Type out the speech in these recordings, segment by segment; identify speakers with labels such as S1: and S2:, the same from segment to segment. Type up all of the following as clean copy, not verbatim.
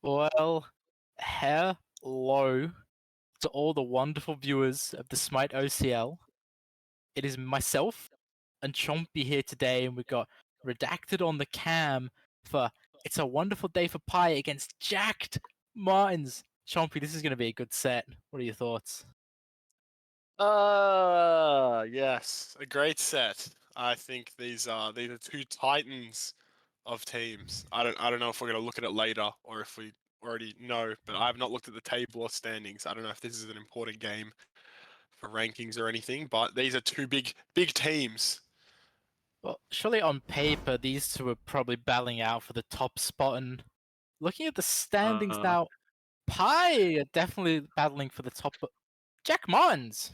S1: Well, hello to all the wonderful viewers of the Smite OCL. It is myself and Chompy here today, and we've got Redacted on the cam for It's a Wonderful Day for Pie against Jacked Martins. Chompy, this is going to be a good set. What are your thoughts?
S2: Yes, a great set. I think these are two titans of teams. I don't know if we're gonna look at it later or if we already know, but I have not looked at the table or standings. I don't know if this is an important game for rankings or anything, but these are two big teams.
S1: Well, surely on paper, these two are probably battling out for the top spot, and looking at the standings
S2: Uh,
S1: now, Pie are definitely battling for the top. Jack Martins.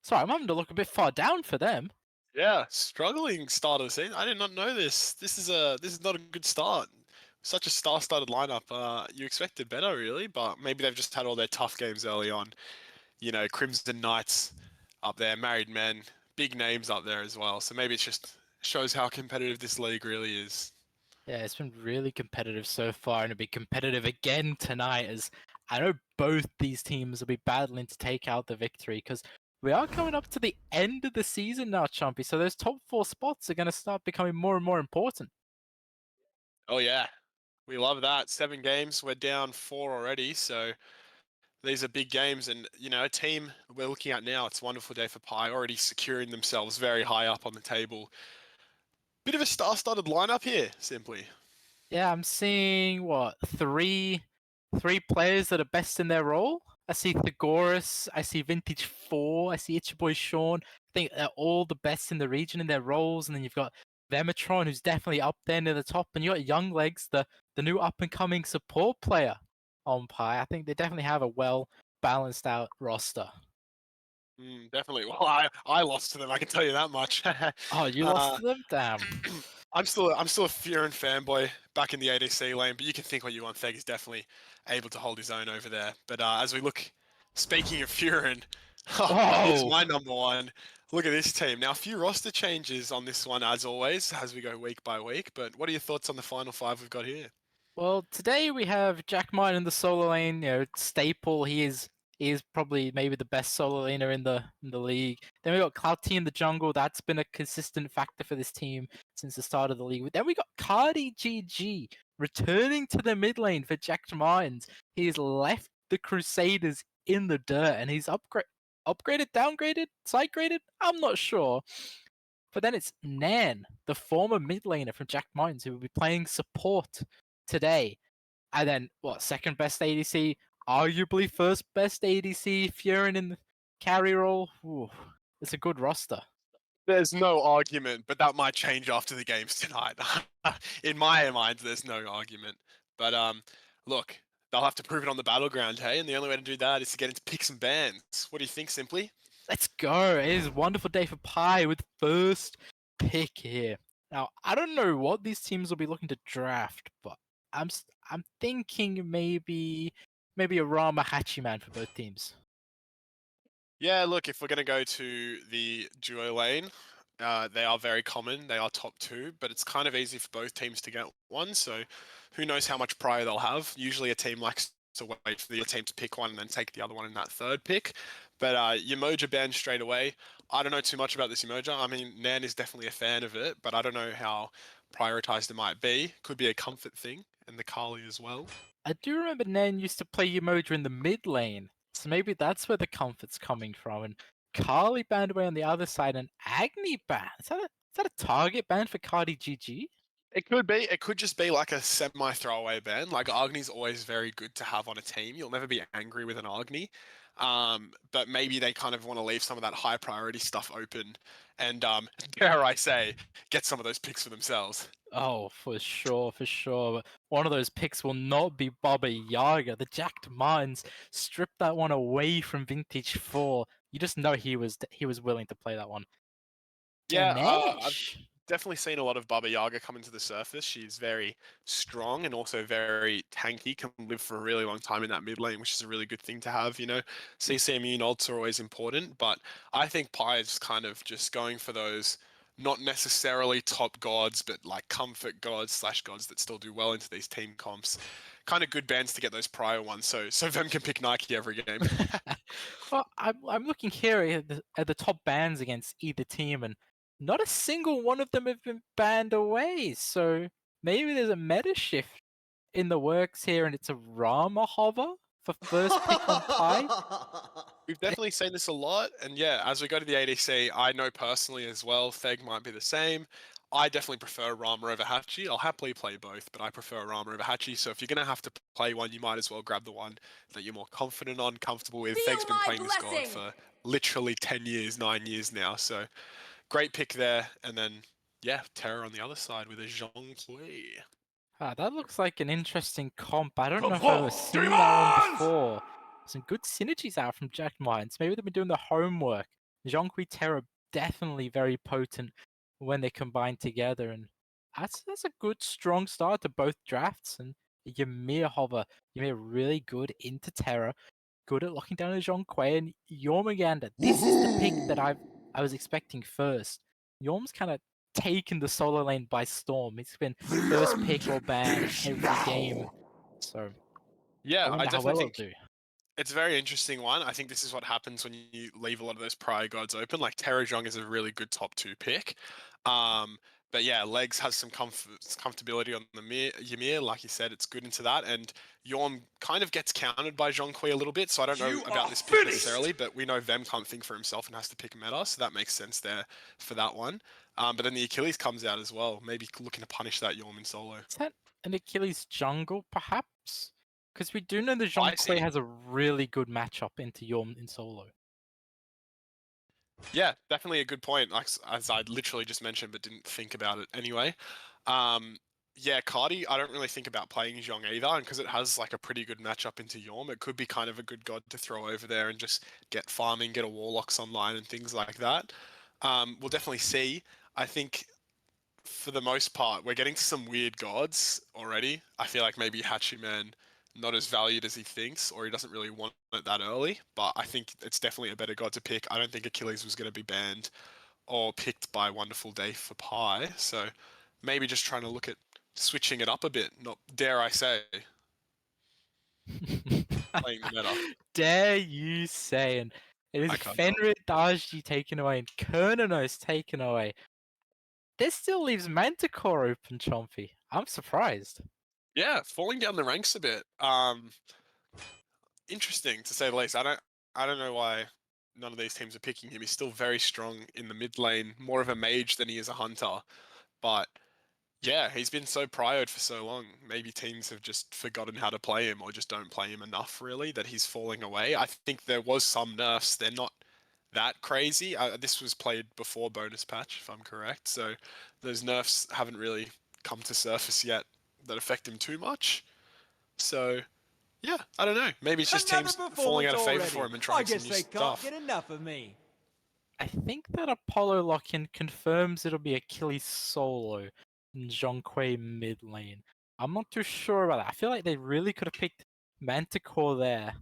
S1: Sorry, I'm having to look a bit far down for them.
S2: yeah, struggling start of the season. I did not know this. This is not a good start. Such a star-studded lineup. You expected better, really, but maybe they've just had all their tough games early on. You know, Crimson Knights up there, Married Men, big names up there as well. So maybe it just shows how competitive this league really is.
S1: Yeah, it's been really competitive so far, and it'll be competitive again tonight. As I know both these teams will be battling to take out the victory because we are coming up to the end of the season now, Chumpy. So those top four spots are going to start becoming more and more important.
S2: Oh yeah, we love that. 7 games, we're down 4 already. So these are big games, and you know, a team we're looking at now. It's a wonderful day for Pi, already securing themselves very high up on the table. Bit of a star-studded lineup here, simply.
S1: Yeah, I'm seeing what three players that are best in their role. I see Thegoris, I see Vintage 4, I see Itchy Boy Sean. I think they're all the best in the region in their roles, and then you've got Vematron, who's definitely up there near the top, and you got Young Legs, the new up and coming support player on Pi. I think they definitely have a well balanced out roster.
S2: Definitely. Well, I lost to them. I can tell you that much.
S1: Oh, you lost
S2: uh,
S1: to them? Damn.
S2: I'm still a Furin fanboy back in the ADC lane, but you can think what you want. Theg is definitely able to hold his own over there. But as we look, speaking of Furin, here's
S1: Oh,
S2: my number one. Look at this team. Now, a few roster changes on this one, as always, as we go week by week. But what are your thoughts on the final five we've got here?
S1: well, today we have Jack Mine in the solo lane. You know, staple. He is probably maybe the best solo laner in the league. Then we got Cloud T in the jungle. That's been a consistent factor for this team since the start of the league. Then we got Cardi GG returning to the mid lane for Jack Mines. He's left the Crusaders in the dirt, and he's upgraded, downgraded, side graded. I'm not sure. But then it's Nan, the former mid laner from Jack Mines, who will be playing support today. And then, what, second best ADC? Arguably first best ADC, Furin in the carry role. Ooh, it's a good roster.
S2: There's no argument, but that might change after the games tonight. In my mind, there's no argument. But look, they'll have to prove it on the battleground, hey? And the only way to do that is to get into picks and bans. What do you think, Simply?
S1: Let's go. It is a wonderful day for Pi with first pick here. Now, I don't know what these teams will be looking to draft, but I'm thinking maybe a Rama Hachiman for both teams.
S2: Yeah, look, if we're going to go to the duo lane, they are very common. They are top 2, but it's kind of easy for both teams to get one. So who knows how much prior they'll have. Usually a team likes to wait for the other team to pick one and then take the other one in that third pick. But Umoja banned straight away. I don't know too much about this Umoja. I mean, Nan is definitely a fan of it, but I don't know how prioritized it might be. Could be a comfort thing, and the Kali as well.
S1: I do remember Nen used to play Umoja in the mid lane, so maybe that's where the comfort's coming from. And Carly banned away on the other side, and Agni banned. Is that a target ban for Cardi GG?
S2: It could be. It could just be like a semi-throwaway ban. Like Agni's always very good to have on a team. You'll never be angry with an Agni. But maybe they kind of want to leave some of that high priority stuff open and dare I say, get some of those picks for themselves.
S1: Oh, for sure, for sure. One of those picks will not be Baba Yaga. The Jacked Minds stripped that one away from Vintage 4. You just know he was willing to play that one.
S2: Yeah, I've
S1: Ganesh.
S2: definitely seen a lot of Baba Yaga come into the surface. She's very strong and also very tanky, can live for a really long time in that mid lane, which is a really good thing to have, you know. CC immune ults are always important, but I think Pi is kind of just going for those not necessarily top gods, but like comfort gods slash gods that still do well into these team comps. Kind of good bands to get those prior ones, so Vem can pick Nike every game.
S1: Well, I'm looking here at the top bans against either team, and not a single one of them have been banned away. So maybe there's a meta shift in the works here, and it's a Rama hover for first pick on Pi.
S2: We've definitely seen this a lot, and yeah, as we go to the ADC, I know personally as well, Theg might be the same. I definitely prefer Rama over Hachi. I'll happily play both, but I prefer Rama over Hachi. So if you're going to have to play one, you might as well grab the one that you're more confident on, comfortable with.
S3: Feel
S2: Theg's been
S3: my
S2: playing this god
S3: blessing!
S2: for literally 10 years, 9 years now. So great pick there. And then, yeah, Terror on the other side with a Zhong Kui.
S1: That looks like an interesting comp. I don't know if I've ever seen that one before. Some good synergies out from Jack Mines. Maybe they've been doing the homework. Zhonghui Terra definitely very potent when they combine together, and that's a good strong start to both drafts. And Ymir Hover, Ymir really good into Terra, good at locking down a Zhonghui and Yormagander. This is the pick that I was expecting first. Yorm's kind of taken the solo lane by storm. It's been first pick or ban every game. So I
S2: Yeah, I
S1: wonder how
S2: definitely
S1: well it'll
S2: think
S1: do.
S2: it's a very interesting one. I think this is what happens when you leave a lot of those prior gods open. Like Terrajong is a really good top 2 pick. But yeah, Legs has some comfortability on the Ymir. Like you said, it's good into that. And Yorm kind of gets countered by Zhonghui a little bit. So I don't know about this pick necessarily, but we know Vem can't think for himself and has to pick meta. So that makes sense there for that one. But then the Achilles comes out as well. Maybe looking to punish that Yorm in solo.
S1: Is that an Achilles jungle, perhaps? Because we do know the
S2: I
S1: Zhonghui
S2: see.
S1: has a really good matchup into Yorm in solo.
S2: Yeah, definitely a good point. Like as I literally just mentioned, but didn't think about it anyway. Um, yeah, Cardi, I don't really think about playing Zhong either, and because it has like a pretty good matchup into Yorm, it could be kind of a good god to throw over there and just get farming, get a Warlocks online and things like that. We'll definitely see. I think for the most part, we're getting to some weird gods already. I feel like maybe Hachiman not as valued as he thinks, or he doesn't really want it that early. But I think it's definitely a better god to pick. I don't think Achilles was going to be banned or picked by Wonderful Day for Pi. So maybe just trying to look at switching it up a bit. Not dare I say playing the meta.
S1: Dare you say? And it is
S2: I can't help.
S1: Fenrir Dajji taken away and Kernanos taken away. This still leaves Manticore open, Chompy. I'm surprised.
S2: Yeah, falling down the ranks a bit. Interesting to say the least. I don't know why none of these teams are picking him. He's still very strong in the mid lane, more of a mage than he is a hunter. But yeah, he's been so prioed for so long. Maybe teams have just forgotten how to play him or just don't play him enough really that he's falling away. I think there was some nerfs. They're not that crazy. This was played before bonus patch, if I'm correct. So those nerfs haven't really come to surface yet that affect him too much. So yeah, I don't know. Maybe it's just
S3: Another
S2: teams falling
S3: performance
S2: out of favor
S3: already.
S2: for him and
S3: I
S2: trying some
S3: guess
S2: new
S3: they can't
S2: stuff.
S3: get enough of me.
S1: I think that Apollo lock-in confirms it'll be Achilles solo and Zhonghui mid lane. I'm not too sure about that. I feel like they really could have picked Manticore there,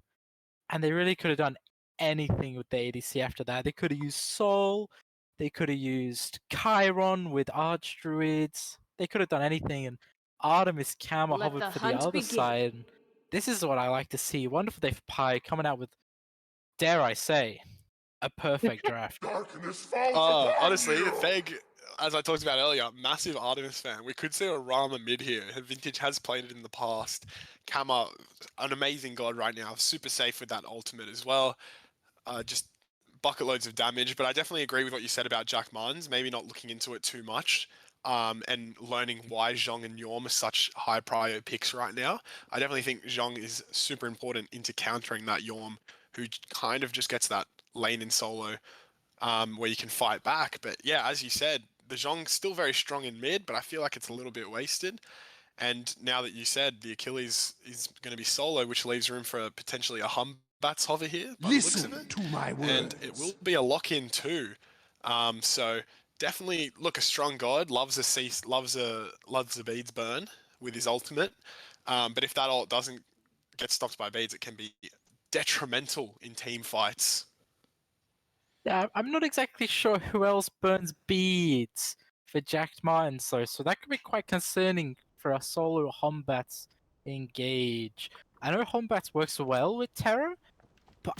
S1: and they really could have done anything with the ADC after that. They could have used Soul, they could have used Chiron with Archdruids, they could have done anything, and Artemis Camel
S4: Let
S1: hovered
S4: the
S1: for the
S4: hunt
S1: other
S4: begin.
S1: side. And this is what I like to see. Wonderful Day for Pi coming out with, dare I say, a perfect draft.
S2: Honestly, Theg, as I talked about earlier, massive Artemis fan. We could see a Rama mid here. Vintage has played it in the past. Kama, an amazing god right now. Super safe with that ultimate as well. Just bucket loads of damage. But I definitely agree with what you said about Jack Mans. Maybe not looking into it too much. And learning why Zhong and Yorm are such high prio picks right now. I definitely think Zhong is super important into countering that Yorm, who kind of just gets that lane in solo where you can fight back. But yeah, as you said, the Zhong's still very strong in mid, but I feel like it's a little bit wasted. And now that you said the Achilles is going to be solo, which leaves room for potentially a Humbats hover here by the looks of it.
S3: to my
S2: And it will be a lock-in too. So definitely look, a strong god loves a beads burn with his ultimate. But if that ult doesn't get stopped by beads, it can be detrimental in team fights.
S1: Yeah, I'm not exactly sure who else burns beads for Jacked Martin, so that could be quite concerning for our solo Hombats engage. I know Hombats works well with Terra, but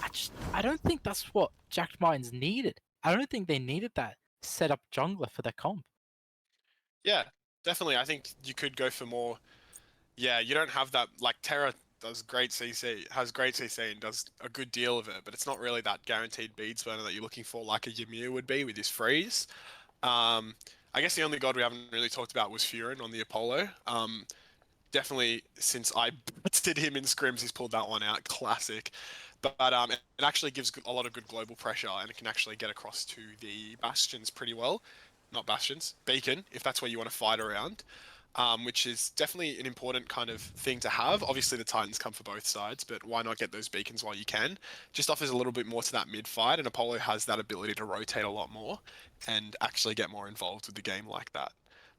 S1: I don't think that's what Jacked Martins needed. I don't think they needed that set up jungler for their comp.
S2: Yeah, definitely. I think you could go for more. Yeah, you don't have that. Like Terra does great CC, has great CC, and does a good deal of it, but it's not really that guaranteed beads burner that you're looking for, like a Ymir would be with his freeze. Um, I guess the only god we haven't really talked about was Furin on the Apollo. Definitely, since I busted him in scrims, he's pulled that one out. Classic. But it actually gives a lot of good global pressure, and it can actually get across to the bastions pretty well. Not bastions, beacon, if that's where you want to fight around. Which is definitely an important kind of thing to have. Obviously, the Titans come for both sides, but why not get those beacons while you can? Just offers a little bit more to that mid fight, and Apollo has that ability to rotate a lot more and actually get more involved with the game like that.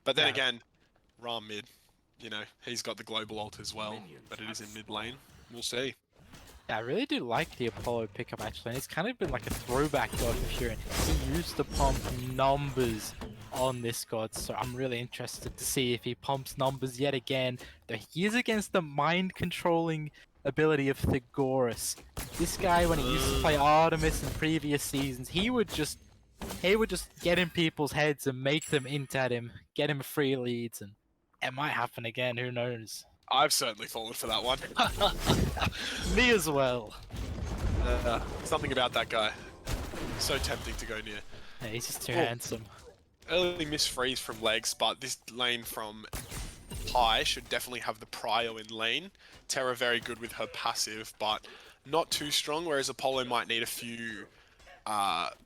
S2: But then
S1: Yeah,
S2: again, Ram mid, he's got the global ult as well, but it is in mid lane. We'll see.
S1: yeah, I really do like the Apollo pickup actually, and it's kind of been like a throwback god for Furin. He used to pump numbers on this god, so I'm really interested to see if he pumps numbers yet again. Though he is against the mind controlling ability of Thagorus. This guy, when he used to play Artemis in previous seasons, he would just get in people's heads and make them int at him, get him free leads, and it might happen again. Who knows?
S2: I've certainly fallen for that one.
S1: Me as well.
S2: Something about that guy. So tempting to go near.
S1: Yeah, he's just too
S2: Oh.
S1: handsome.
S2: Early miss freeze from legs, but this lane from Pi should definitely have the prio in lane. Terra very good with her passive, but not too strong, whereas Apollo might need a few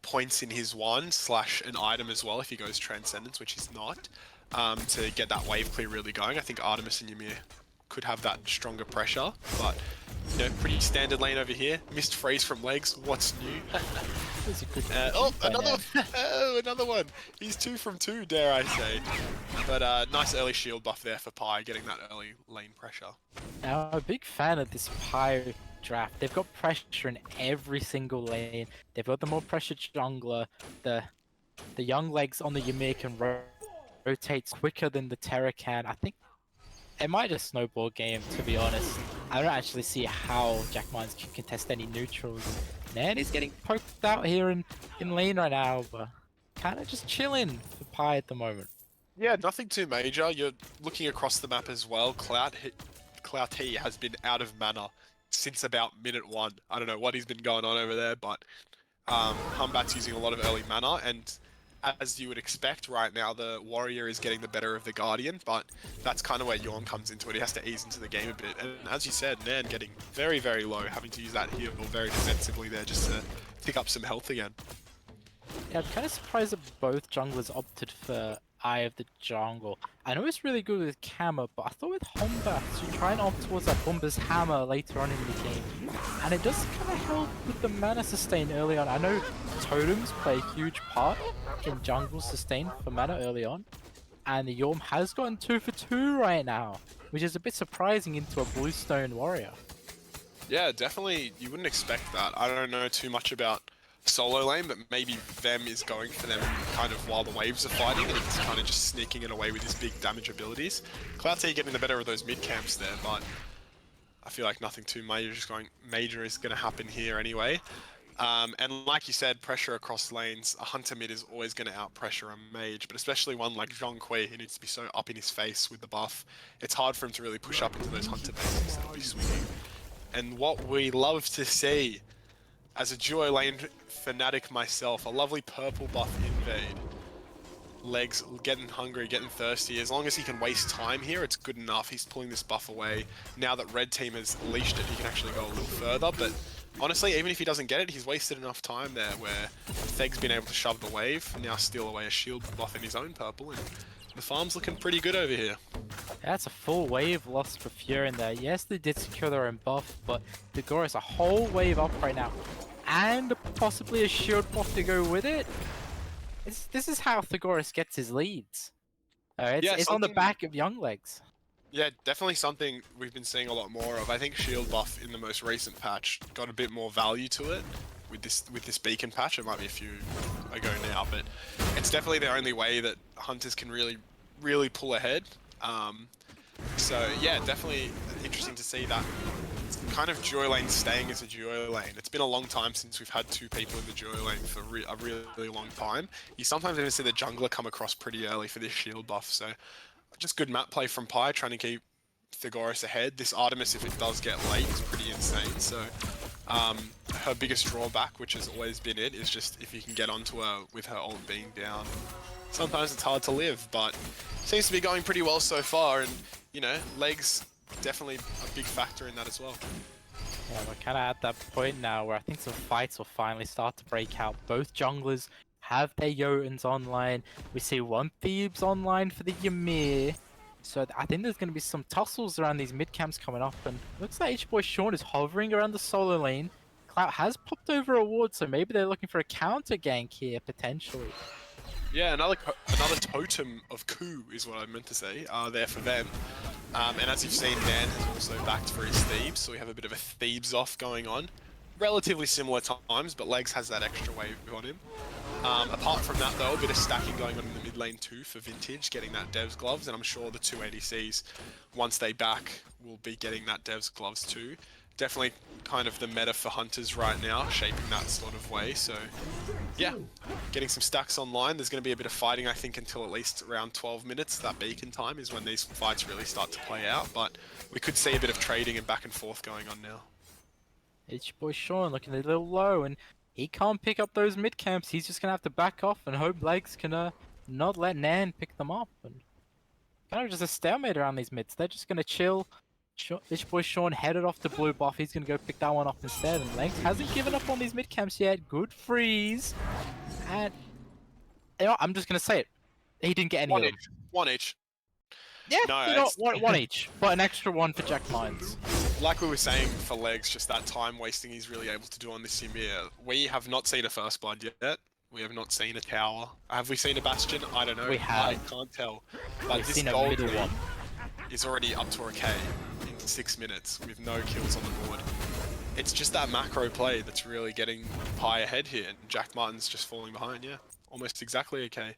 S2: points in his one / an item as well if he goes Transcendence, which he's not, to get that wave clear really going. I think Artemis and Ymir could have that stronger pressure, but pretty standard lane over here. Missed freeze from legs. What's new?
S1: He's a good
S2: Another one. He's 2 from 2, dare I say. But nice early shield buff there for Pi, getting that early lane pressure.
S1: Now, I'm a big fan of this Pyre draft. They've got pressure in every single lane. They've got the more pressured jungler. The young legs on the Ymir can rotate quicker than the Terra can. I think it might just snowball game, to be honest. I don't actually see how Jack Mines can contest any neutrals. Man, he's getting poked out here in lane right now, but kind of just chilling for Pi at the moment.
S2: Yeah, nothing too major. You're looking across the map as well. Clouty has been out of mana since about minute 1. I don't know what he's been going on over there, but Humbat's using a lot of early mana, and as you would expect right now, the Warrior is getting the better of the Guardian, but that's kind of where Yorn comes into it. He has to ease into the game a bit, and as you said, Nan getting very, very low, having to use that heal very defensively there just to pick up some health again.
S1: Yeah, I'm kind of surprised that both junglers opted for Eye of the Jungle. I know it's really good with Kammer, but I thought with Hombats, you try and opt towards that Bomber's Hammer later on in the game. And it does kind of help with the mana sustain early on. I know totems play a huge part in jungle sustain for mana early on. And the Yorm has gotten 2 for 2 right now, which is a bit surprising into a Bluestone Warrior.
S2: Yeah, definitely. You wouldn't expect that. I don't know too much about solo lane, but maybe Vem is going for them kind of while the waves are fighting, and he's kind of just sneaking it away with his big damage abilities. Cloud getting the better of those mid camps there, but I feel like nothing too major is going to happen here anyway. And like you said, pressure across lanes, a Hunter mid is always going to out-pressure a mage, but especially one like Zhong Kui, who needs to be so up in his face with the buff. It's hard for him to really push up into those Hunter bases that'll be swinging. And what we love to see, as a duo lane fanatic myself, a lovely purple buff invade. Legs getting hungry, getting thirsty. As long as he can waste time here, it's good enough. He's pulling this buff away. Now that red team has leashed it, he can actually go a little further. But honestly, even if he doesn't get it, he's wasted enough time there where Theg's been able to shove the wave, now steal away a shield buff in his own purple, and the farm's looking pretty good over here.
S1: That's a full wave loss for Furin there. Yes, they did secure their own buff, but Thagorus a whole wave up right now. And possibly a shield buff to go with it. This is how Thagorus gets his leads. It's on the back of young legs.
S2: Yeah, definitely something we've been seeing a lot more of. I think shield buff in the most recent patch got a bit more value to it. with this beacon patch. It might be a few ago now, but it's definitely the only way that hunters can really pull ahead. So yeah, definitely interesting to see that kind of duo lane staying as a duo lane. It's been a long time since we've had two people in the duo lane for a really long time. You sometimes even see the jungler come across pretty early for this shield buff. So just good map play from Pi, trying to keep Thegoris ahead. This Artemis, if it does get late, is pretty insane. So her biggest drawback, which has always been it, is just if you can get onto her with her ult being down. Sometimes it's hard to live, but seems to be going pretty well so far. And you know, legs definitely a big factor in that as well.
S1: Yeah, we're kind of at that point now where I think some fights will finally start to break out. Both junglers have their Jotuns online. We see one Thebes online for the Ymir. So I think there's going to be some tussles around these mid camps coming up. And looks like H-Boy Sean is hovering around the solo lane. Clout has popped over a ward, so maybe they're looking for a counter gank here, potentially.
S2: Yeah, another totem of coup is what I meant to say, there for them. And as you've seen, Dan has also backed for his Thebes, so we have a bit of a Thebes off going on. Relatively similar times, but Legs has that extra wave on him. Apart from that though, a bit of stacking going on in the mid lane too for Vintage, getting that Dev's gloves, and I'm sure the two ADCs, once they back, will be getting that Dev's gloves too. Definitely kind of the meta for Hunters right now, shaping that sort of way, so yeah, getting some stacks online. There's going to be a bit of fighting, I think, until at least around 12 minutes. That beacon time is when these fights really start to play out, but we could see a bit of trading and back and forth going on now.
S1: H-Boy Sean looking a little low, and he can't pick up those mid camps. He's just going to have to back off and hope Legs can not let Nan pick them up. And kind of just a stalemate around these mids. They're just going to chill. H-Boy Sean headed off to blue buff. He's going to go pick that one up instead. And Legs hasn't given up on these mid camps yet. Good freeze. And you know, I'm just going to say it. He didn't get any of them.
S2: One each.
S1: Yeah,
S2: no,
S1: you know, one each. But an extra one for Jack Mines.
S2: Like we were saying for Legs, just that time wasting he's really able to do on this Ymir. We have not seen a first blood yet. We have not seen a tower. Have we seen a bastion? I don't know.
S1: We have.
S2: I can't tell. But this gold lead is already up to a K in 6 minutes with no kills on the board. It's just that macro play that's really getting Pi ahead here, and Jack Martin's just falling behind. Yeah, almost exactly a K.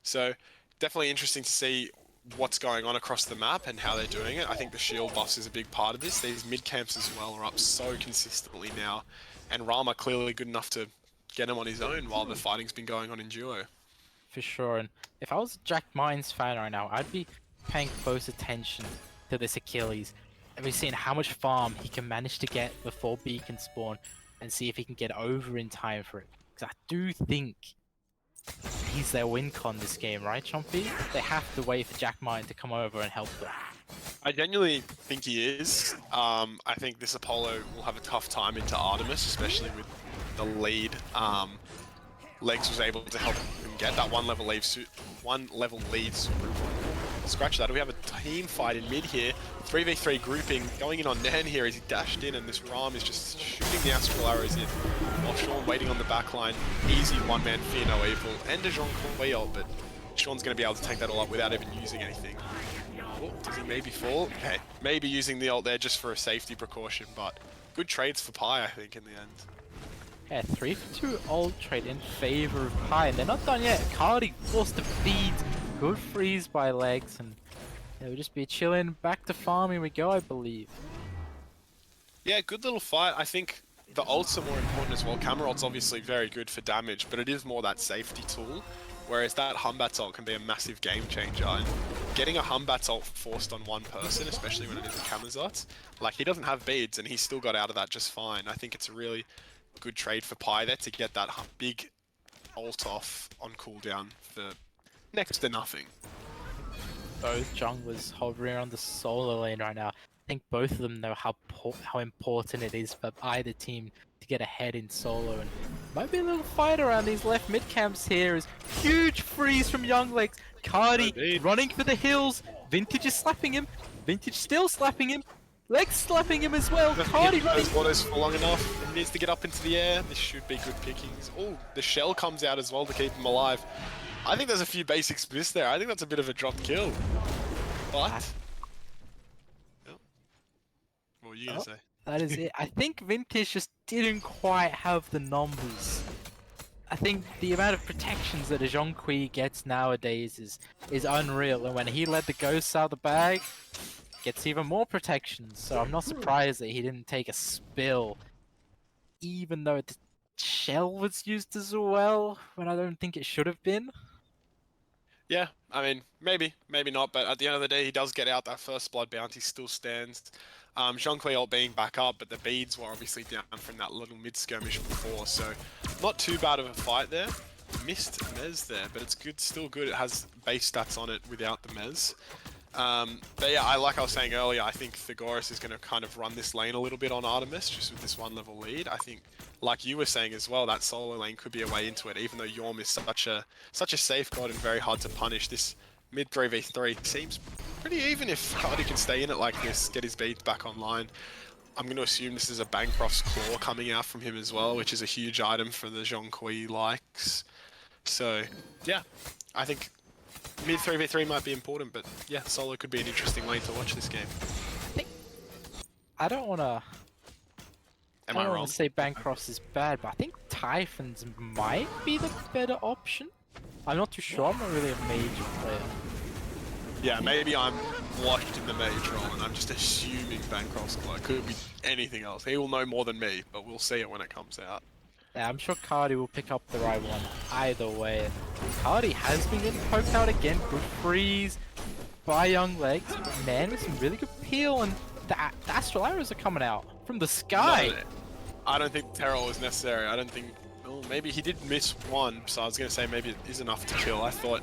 S2: So definitely interesting to see what's going on across the map and how they're doing it. I think the shield buffs is a big part of this. These mid camps as well are up so consistently now, and Rama clearly good enough to get him on his own while the fighting's been going on in duo.
S1: For sure, and if I was a Jack Mines fan right now, I'd be paying close attention to this Achilles and be seeing how much farm he can manage to get before beacon spawn and see if he can get over in time for it. Because I do think he's their win con this game, right, Chompy? They have to wait for Jack Mine to come over and help them.
S2: I genuinely think he is. I think this Apollo will have a tough time into Artemis, especially with the lead. Legs was able to help him get that one level lead super important. Scratch that. We have a team fight in mid here. 3v3 grouping going in on Nan here as he dashed in, and this Ram is just shooting the astral arrows in. While Sean waiting on the back line. Easy one-man fear no evil. And a Jean Coy ult, but Sean's going to be able to take that all up without even using anything. Oh, does he maybe fall? Okay, maybe using the ult there just for a safety precaution, but good trades for Pi, I think, in the end.
S1: Yeah, 3-2 ult trade in favor of Pi, and they're not done yet. Cardi forced to feed. Good freeze by Legs, and they'll just be chilling. Back to farming we go, I believe.
S2: Yeah, good little fight. I think the ults are more important as well. Camera ult's obviously very good for damage, but it is more that safety tool. Whereas that Humbat's ult can be a massive game changer. And getting a Humbat's ult forced on one person, especially when it is a Camazot, like he doesn't have beads and he still got out of that just fine. I think it's a really good trade for Pi there to get that big ult off on cooldown for next to nothing.
S1: Both junglers hovering around the solo lane right now. I think both of them know how important it is for either team to get ahead in solo, and might be a little fight around these left mid camps here. Is huge freeze from Young Legs. Cardi running for the hills. Vintage is slapping him. Vintage still slapping him. Legs slapping him as well. Cardi running.
S2: Those waters for long enough. He needs to get up into the air. This should be good pickings. Oh, the shell comes out as well to keep him alive. I think there's a few basics missed there. I think that's a bit of a dropped kill. But... What were you going to say?
S1: That is it. I think Vintage just didn't quite have the numbers. I think the amount of protections that a Zhonghui gets nowadays is unreal, and when he let the ghosts out of the bag, gets even more protections. So I'm not surprised that he didn't take a spill, even though the shell was used as well, when I don't think it should have been.
S2: Yeah, I mean, maybe not, but at the end of the day, he does get out. That first blood bounty still stands. Jean Cleot being back up, but the beads were obviously down from that little mid-skirmish before, so not too bad of a fight there. Missed Mez there, but it's good, still good. It has base stats on it without the Mez. But yeah, like I was saying earlier, I think Thegoris is going to kind of run this lane a little bit on Artemis, just with this 1-level lead. I think, like you were saying as well, that solo lane could be a way into it, even though Yorm is such a safe god and very hard to punish. This mid 3v3 seems pretty even if Cardi can stay in it like this, get his beats back online. I'm going to assume this is a Bancroft's Claw coming out from him as well, which is a huge item for the Zhonghui likes. So, yeah, I think mid 3v3 might be important, but yeah, solo could be an interesting lane to watch this game.
S1: I don't want to.
S2: Am
S1: I
S2: I
S1: don't
S2: wrong?
S1: want to say Bancroft is bad, but I think Typhons might be the better option. I'm not too sure. I'm not really a major player.
S2: Yeah, maybe I'm washed in the mage role and I'm just assuming Bancroft's Claw. It could be anything else. He will know more than me, but we'll see it when it comes out.
S1: Yeah, I'm sure Cardi will pick up the right one either way. Cardi has been getting poked out again. Good freeze by Young Legs. Man with some really good peel, and the Astral Arrows are coming out from the sky.
S2: No, I don't think Terror was necessary. I don't think... Well, maybe he did miss one, so I was going to say maybe it is enough to kill. I thought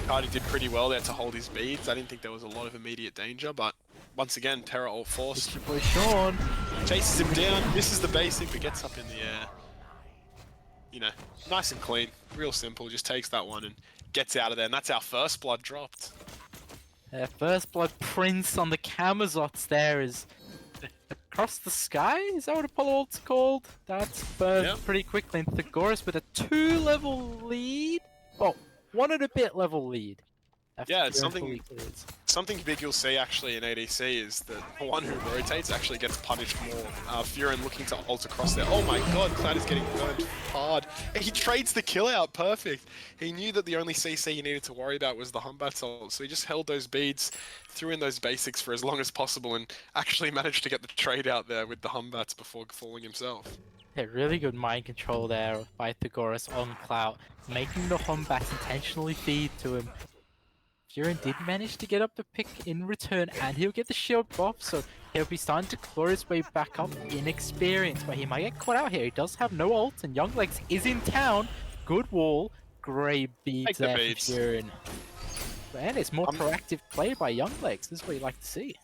S2: Cardi did pretty well there to hold his beads. I didn't think there was a lot of immediate danger, but once again, Terror all forced.
S1: It's your boy Sean.
S2: Chases him down, misses the basic, but gets up in the air. You know, nice and clean, real simple, just takes that one and gets out of there, and that's our first blood dropped.
S1: First Blood Prince on the Kamazots there is across the sky? Is that what Apollo Ult's called? That's burned pretty quickly. And Thegoris with a 2-level lead? Well, 1 and a bit level lead.
S2: Yeah, it's something big you'll see actually in ADC is that the one who rotates actually gets punished more. Furin looking to ult across there. Oh my god, Cloud is getting burned hard. He trades the kill out, perfect. He knew that the only CC he needed to worry about was the Humbat's ult, so he just held those beads, threw in those basics for as long as possible, and actually managed to get the trade out there with the Humbats before falling himself.
S1: Yeah, really good mind control there by Thegoris on Cloud, making the Humbats intentionally feed to him. Furin did manage to get up the pick in return, and he'll get the shield buff, so he'll be starting to claw his way back up in experience, but he might get caught out here. He does have no ult, and Young Legs is in town. Good wall, great beads there from Furin. Man, it's more proactive play by Young Legs. This is what you like to see.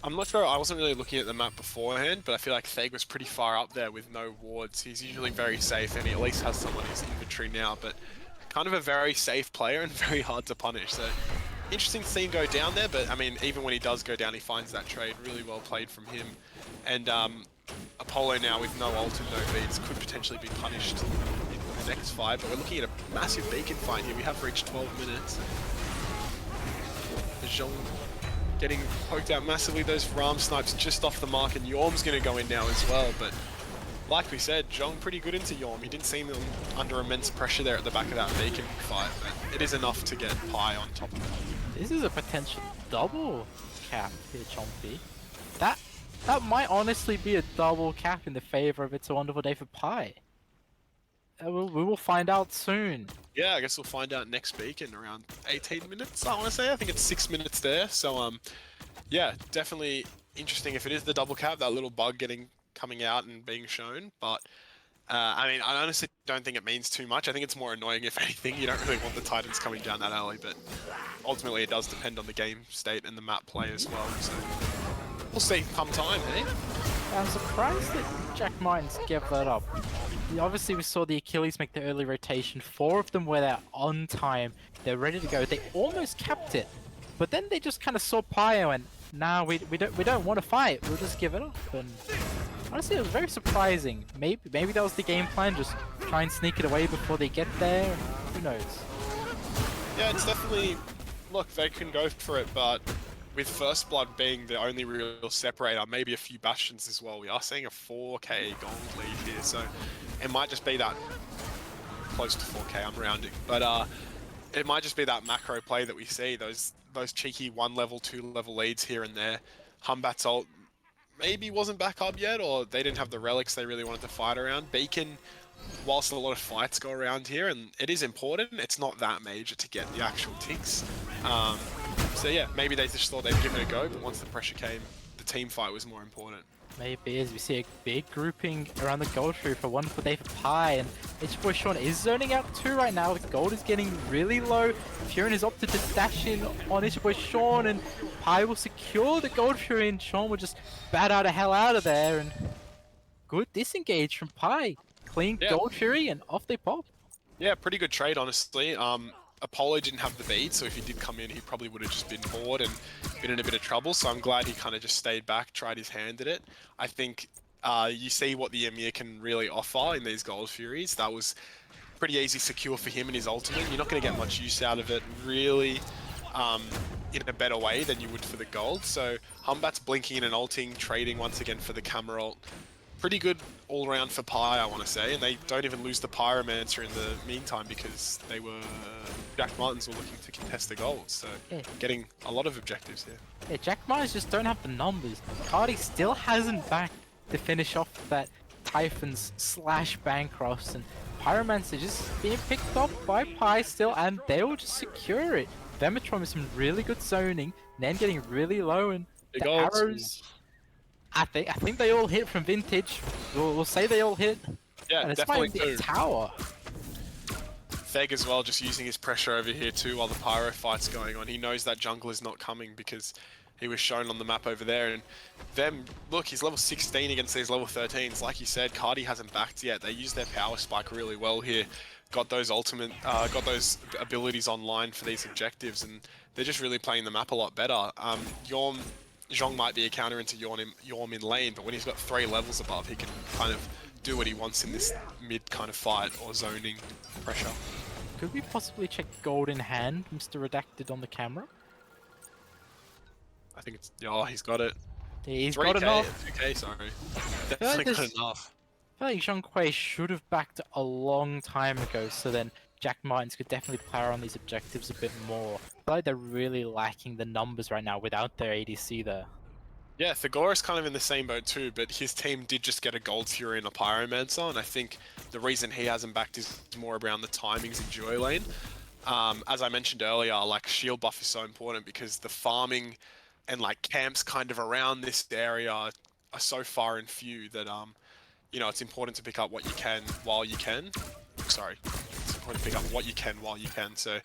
S2: I'm not sure, I wasn't really looking at the map beforehand, but I feel like Theg was pretty far up there with no wards. He's usually very safe, and he at least has some on his inventory now, but kind of a very safe player and very hard to punish, so interesting to see him go down there, but I mean, even when he does go down, he finds that trade. Really well played from him. And Apollo now with no ult and no beads could potentially be punished in the next fight, but we're looking at a massive beacon fight here. We have reached 12 minutes. Zhong getting poked out massively. Those Ram snipes just off the mark, and Yorm's going to go in now as well, but like we said, Zhong pretty good into Yorm. He didn't seem under immense pressure there at the back of that beacon fight, but it is enough to get Pi on top of it.
S1: This is a potential double cap here, Chompy. That might honestly be a double cap in the favor of It's a Wonderful Day for Pi. We will find out soon.
S2: Yeah, I guess we'll find out next beacon around 18 minutes, I want to say. I think it's 6 minutes there, so yeah, definitely interesting if it is the double cap, that little bug coming out and being shown, but I mean, I honestly don't think it means too much. I think it's more annoying if anything. You don't really want the Titans coming down that early, but ultimately it does depend on the game state and the map play as well, so we'll see come time, eh?
S1: I'm surprised that Jack Mines gave that up. Obviously we saw the Achilles make the early rotation. 4 of them were there on time. They're ready to go. They almost capped it, but then they just kind of saw Pi and went, nah, we don't want to fight. We'll just give it up. And honestly, it was very surprising. Maybe that was the game plan. Just try and sneak it away before they get there. Who knows?
S2: Yeah, it's definitely... Look, they can go for it, but with First Blood being the only real separator, maybe a few Bastions as well, we are seeing a 4k gold lead here, so it might just be that close to 4k, I'm rounding, but it might just be that macro play that we see, those cheeky 1 level, 2 level leads here and there. Humbat's ult maybe wasn't back up yet, or they didn't have the relics they really wanted to fight around. Beacon, whilst a lot of fights go around here, and it is important, it's not that major to get the actual ticks. So yeah, maybe they just thought they'd give it a go, but once the pressure came, the team fight was more important.
S1: Maybe as we see a big grouping around the gold tree for one for Dave Pie, and it's boy Sean is zoning out too right now. The gold is getting really low. Furin has opted to dash in on his boy Sean, and Pie will secure the gold tree, and Sean will just bat out the hell out of there. And good disengage from Pie. Clean gold fury, and off they pop.
S2: Yeah, pretty good trade, honestly. Apollo didn't have the bead, so if he did come in, he probably would have just been bored and been in a bit of trouble. So I'm glad he kind of just stayed back, tried his hand at it. I think you see what the Emir can really offer in these Gold Furies. That was pretty easy secure for him in his ultimate. You're not going to get much use out of it, really, in a better way than you would for the gold. So Humbat's blinking and ulting, trading once again for the camera ult. Pretty good all around for Pi, I want to say, and they don't even lose the Pyromancer in the meantime because they were Jack Martins were looking to contest the gold, so getting a lot of objectives here.
S1: Yeah, Jack Martins just don't have the numbers. Cardi still hasn't back to finish off that Typhons slash Bancrofts, and Pyromancer just being picked up by Pi still, and they will just secure it. Vematron with some really good zoning, then getting really low, and the arrows. I think they all hit from Vintage. We'll say they all hit.
S2: Yeah,
S1: and
S2: definitely
S1: a tower.
S2: Feg as well, just using his pressure over here too while the Pyro fight's going on. He knows that jungle is not coming because he was shown on the map over there. And them, look, he's level 16 against these level 13s. Like you said, Cardi hasn't backed yet. They used their power spike really well here. Got those got those abilities online for these objectives, and they're just really playing the map a lot better. Zhong might be a counter into Yorm in lane, but when he's got 3 levels above, he can kind of do what he wants in this mid kind of fight or zoning pressure.
S1: Could we possibly check gold in hand, Mr. Redacted on the camera?
S2: I think it's, oh, he's got it.
S1: He's got enough.
S2: 2k, sorry. Definitely got enough.
S1: I feel like Zhong Kuei should have backed a long time ago, so then Jack Martins could definitely play around these objectives a bit more. I feel like they're really lacking the numbers right now without their ADC there.
S2: Yeah, Thagor's kind of in the same boat too, but his team did just get a Gold Fury and a Pyromancer, and I think the reason he hasn't backed is more around the timings in duo lane. As I mentioned earlier, like shield buff is so important because the farming and like camps kind of around this area are so far and few that you know, it's important to pick up what you can while you can. Sorry, it's important to pick up what you can while you can. So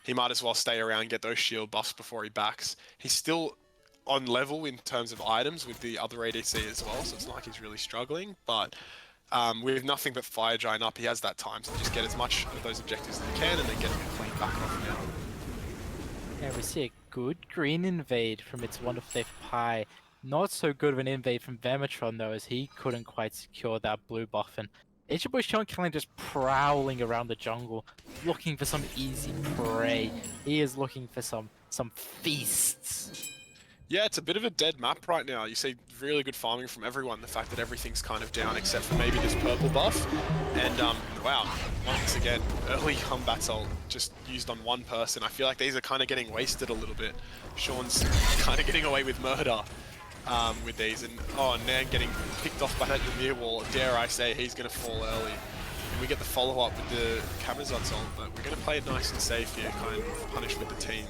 S2: he might as well stay around, get those shield buffs before he backs. He's still on level in terms of items with the other ADC as well, so it's not like he's really struggling. But with nothing but Fire Giant up, he has that time to just get as much of those objectives as he can and then get a clean back off now.
S1: Yeah, we see a good green invade from its wonderful Dave Pie. Not so good of an invade from Vematron though, as he couldn't quite secure that blue buff. And Ichiboy Sean Killing just prowling around the jungle, looking for some easy prey. He is looking for some feasts.
S2: Yeah, it's a bit of a dead map right now. You see really good farming from everyone. The fact that everything's kind of down except for maybe this purple buff. And wow, once again, early Humbat's ult just used on one person. I feel like these are kind of getting wasted a little bit. Sean's kind of getting away with murder with these. And oh, Nan getting picked off by that Ymir wall. Dare I say he's going to fall early. And we get the follow-up with the Camazot's ult, but we're going to play it nice and safe here, kind of punish with the team.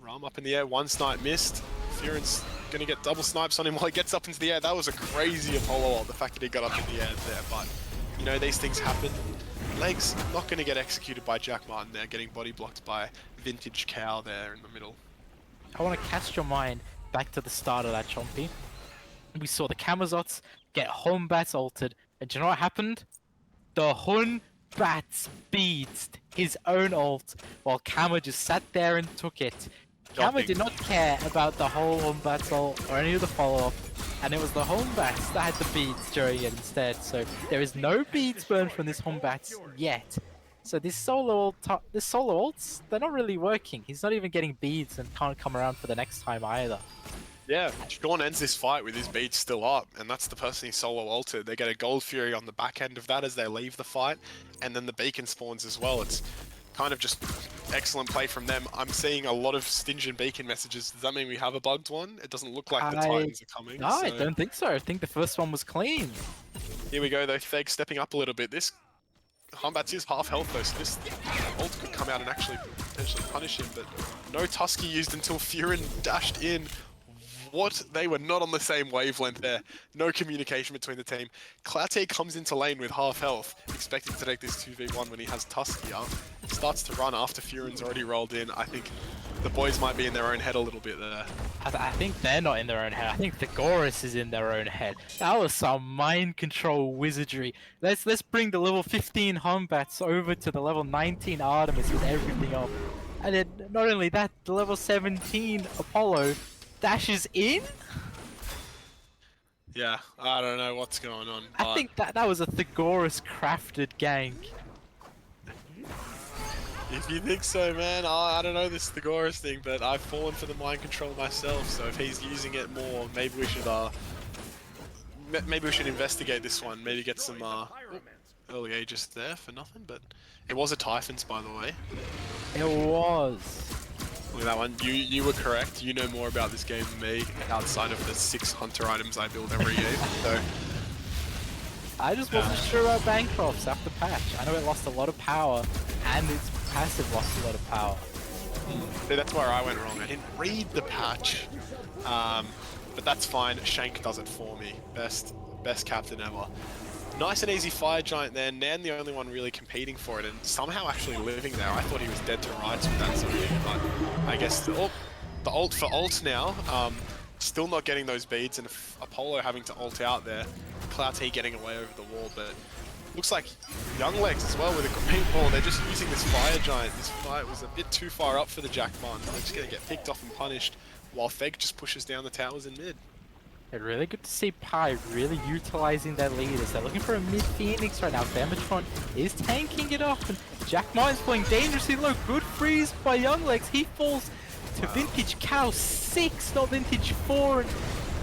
S2: Ram up in the air, one snipe missed. Furin's gonna get double snipes on him while he gets up into the air. That was a crazy Apollo ult, the fact that he got up in the air there, but you know, these things happen. Legs not gonna get executed by Jack Martin there, getting body blocked by Vintage Cow there in the middle.
S1: I want to cast your mind back to the start of that, Chompy. We saw the Camazots get Humbats altered, and do you know what happened? The Hun Bats beads his own ult while Kama just sat there and took it. Kama did not care about the whole Humbats ult or any of the follow-up, and it was the Humbats that had the beads during it instead. So there is no beads burned from this Humbats yet. So this solo ults, they're not really working. He's not even getting beads and can't come around for the next time either.
S2: Yeah, Sean ends this fight with his beats still up, and that's the person he solo ulted. They get a Gold Fury on the back end of that as they leave the fight, and then the beacon spawns as well. It's kind of just excellent play from them. I'm seeing a lot of stingent beacon messages. Does that mean we have a bugged one? It doesn't look like the Titans are coming.
S1: No, I
S2: So
S1: don't think so. I think the first one was clean.
S2: here we go though, Theg stepping up a little bit. This Humbats is half health though, so this ult could come out and actually potentially punish him, but no Tusky used until Furin dashed in. What? They were not on the same wavelength there. No communication between the team. Cloute comes into lane with half health, expecting to take this 2v1 when he has Tusky up. Starts to run after Furin's already rolled in. I think the boys might be in their own head a little bit there.
S1: I think they're not in their own head. I think the Gorus is in their own head. That was some mind control wizardry. Let's bring the level 15 Humbats over to the level 19 Artemis with everything up. And then not only that, the level 17 Apollo dashes in?
S2: Yeah, I don't know what's going on.
S1: I think that was a Thagorus crafted gank.
S2: If you think so, man, I don't know this Thagorus thing, but I've fallen for the mind control myself. So if he's using it more, maybe we should investigate this one. Maybe get some early Aegis there for nothing. But it was a Typhons, by the way.
S1: It was.
S2: Look at that one. You were correct. You know more about this game than me, outside of the 6 hunter items I build every game. So
S1: I just wasn't sure about Bancrofts after patch. I know it lost a lot of power, and its passive lost a lot of power.
S2: See, that's where I went wrong. I didn't read the patch, but that's fine. Shank does it for me. Best captain ever. Nice and easy fire giant there. Nan the only one really competing for it, and somehow actually living there. I thought he was dead to rights with that zoning, but I guess the ult for ult now. Still not getting those beads, and Apollo having to ult out there. Cloute getting away over the wall, but looks like Young Legs as well with a great ball. They're just using this fire giant. This fight was a bit too far up for the Jack Martins. They're just going to get picked off and punished, while Theg just pushes down the towers in mid.
S1: It's really good to see Pi really utilizing their leaders. They're looking for a mid Phoenix right now. Dematron is tanking it up, and Jack Martin's playing dangerously low. Good freeze by Young Legs. He falls to Vintage Cow 6, not Vintage 4.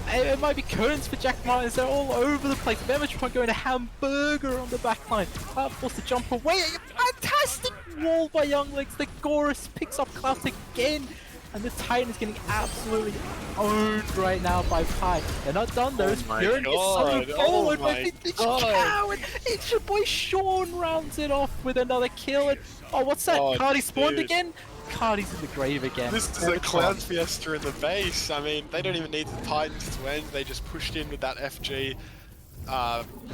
S1: And it might be currents for Jack Martins. They're all over the place. Dematron going to Hamburger on the backline. Forced to jump away. Fantastic wall by Young Legs. The Gorus picks up Clout again. And the Titan is getting absolutely owned right now by Pi. They're not done though. Furin is so forward by Vintage Cow, and it's your boy Sean rounds it off with another kill. And oh, what's that? Cardi spawned again? Cardi's in the grave again.
S2: This is a Cloud Fiesta in the base. I mean, they don't even need the Titans to end. They just pushed in with that FG.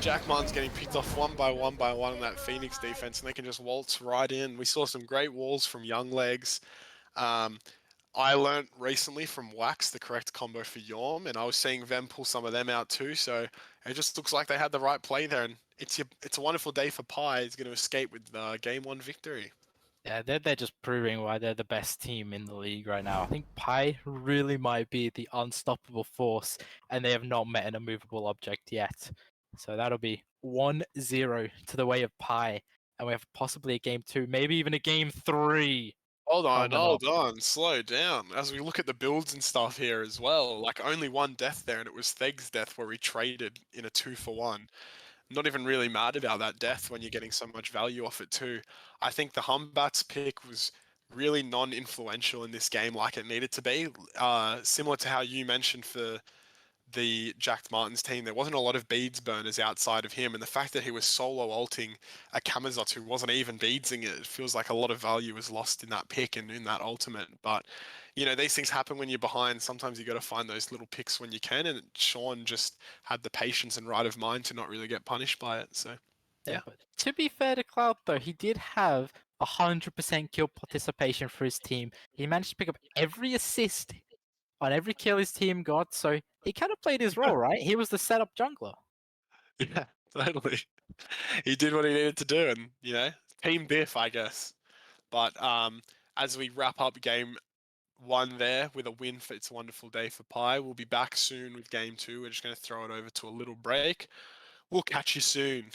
S2: Jack Martin's getting picked off one by one on that Phoenix defense, and they can just waltz right in. We saw some great walls from Young Legs. I learnt recently from Wax the correct combo for Yorm, and I was seeing them pull some of them out too, so it just looks like they had the right play there, and it's a wonderful day for Pi. He's going to escape with the Game 1 victory.
S1: Yeah, they're just proving why they're the best team in the league right now. I think Pi really might be the unstoppable force, and they have not met an immovable object yet. So that'll be 1-0 to the way of Pi, and we have possibly a game 2, maybe even a game 3.
S2: Hold on, slow down. As we look at the builds and stuff here as well, like only one death there, and it was Theg's death where we traded in a 2-for-1. Not even really mad about that death when you're getting so much value off it too. I think the Humbats pick was really non-influential in this game like it needed to be. Similar to how you mentioned for the Jack Martins team, there wasn't a lot of beads burners outside of him, and the fact that he was solo ulting a Kamazot who wasn't even beadsing it feels like a lot of value was lost in that pick and in that ultimate. But you know, these things happen when you're behind. Sometimes you got to find those little picks when you can, and Sean just had the patience and right of mind to not really get punished by it. So yeah.
S1: But to be fair to Cloud though, he did have 100% kill participation for his team. He managed to pick up every assist on every kill his team got, so he kind of played his role, right? He was the setup jungler.
S2: Yeah, totally. He did what he needed to do, and you know, team diff, I guess. But as we wrap up game 1 there with a win for It's a Wonderful Day for Pi, we'll be back soon with game 2. We're just going to throw it over to a little break. We'll catch you soon.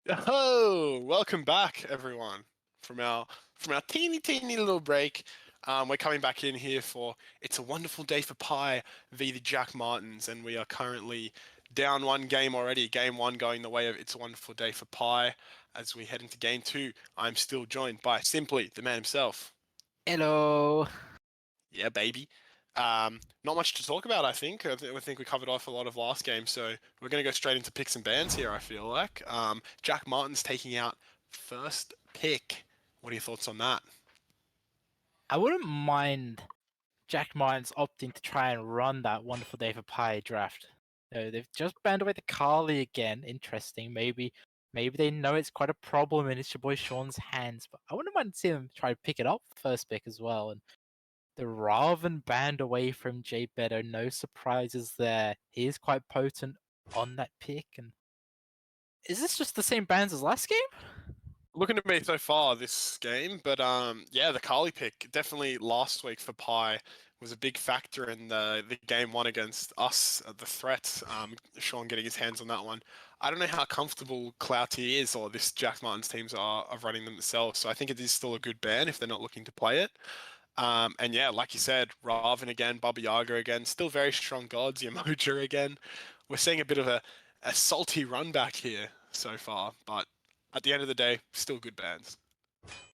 S2: Oh, welcome back, everyone, from our teeny little break. We're coming back in here for It's a Wonderful Day for Pi v the Jack Martins, and we are currently down one game already. Game one going the way of It's a Wonderful Day for Pi. As we head into game two, I'm still joined by Simply, the man himself.
S1: Hello.
S2: Yeah, baby. Not much to talk about, I think. I think we covered off a lot of last game, so we're going to go straight into picks and bans here, I feel like. Jack Martin's taking out first pick. What are your thoughts on that?
S1: I wouldn't mind Jack Martins opting to try and run that Wonderful Day for Pi draft. They've just banned away the Carly again. Interesting. Maybe they know it's quite a problem and it's your boy Sean's hands, but I wouldn't mind seeing them try to pick it up first pick as well. And the Raven banned away from Jay Better. No surprises there. He is quite potent on that pick. And is this just the same bans as last game?
S2: Looking at me so far this game, but yeah, the Carly pick definitely last week for Pi was a big factor in the game one against us, the threat. Sean getting his hands on that one. I don't know how comfortable Clouty is, or this Jack Martin's teams are of running them themselves. So I think it is still a good ban if they're not looking to play it. And yeah, like you said, Raven again, Baba Yaga again, still very strong gods, Yamoja again. We're seeing a bit of a salty run back here so far, but at the end of the day, still good bans.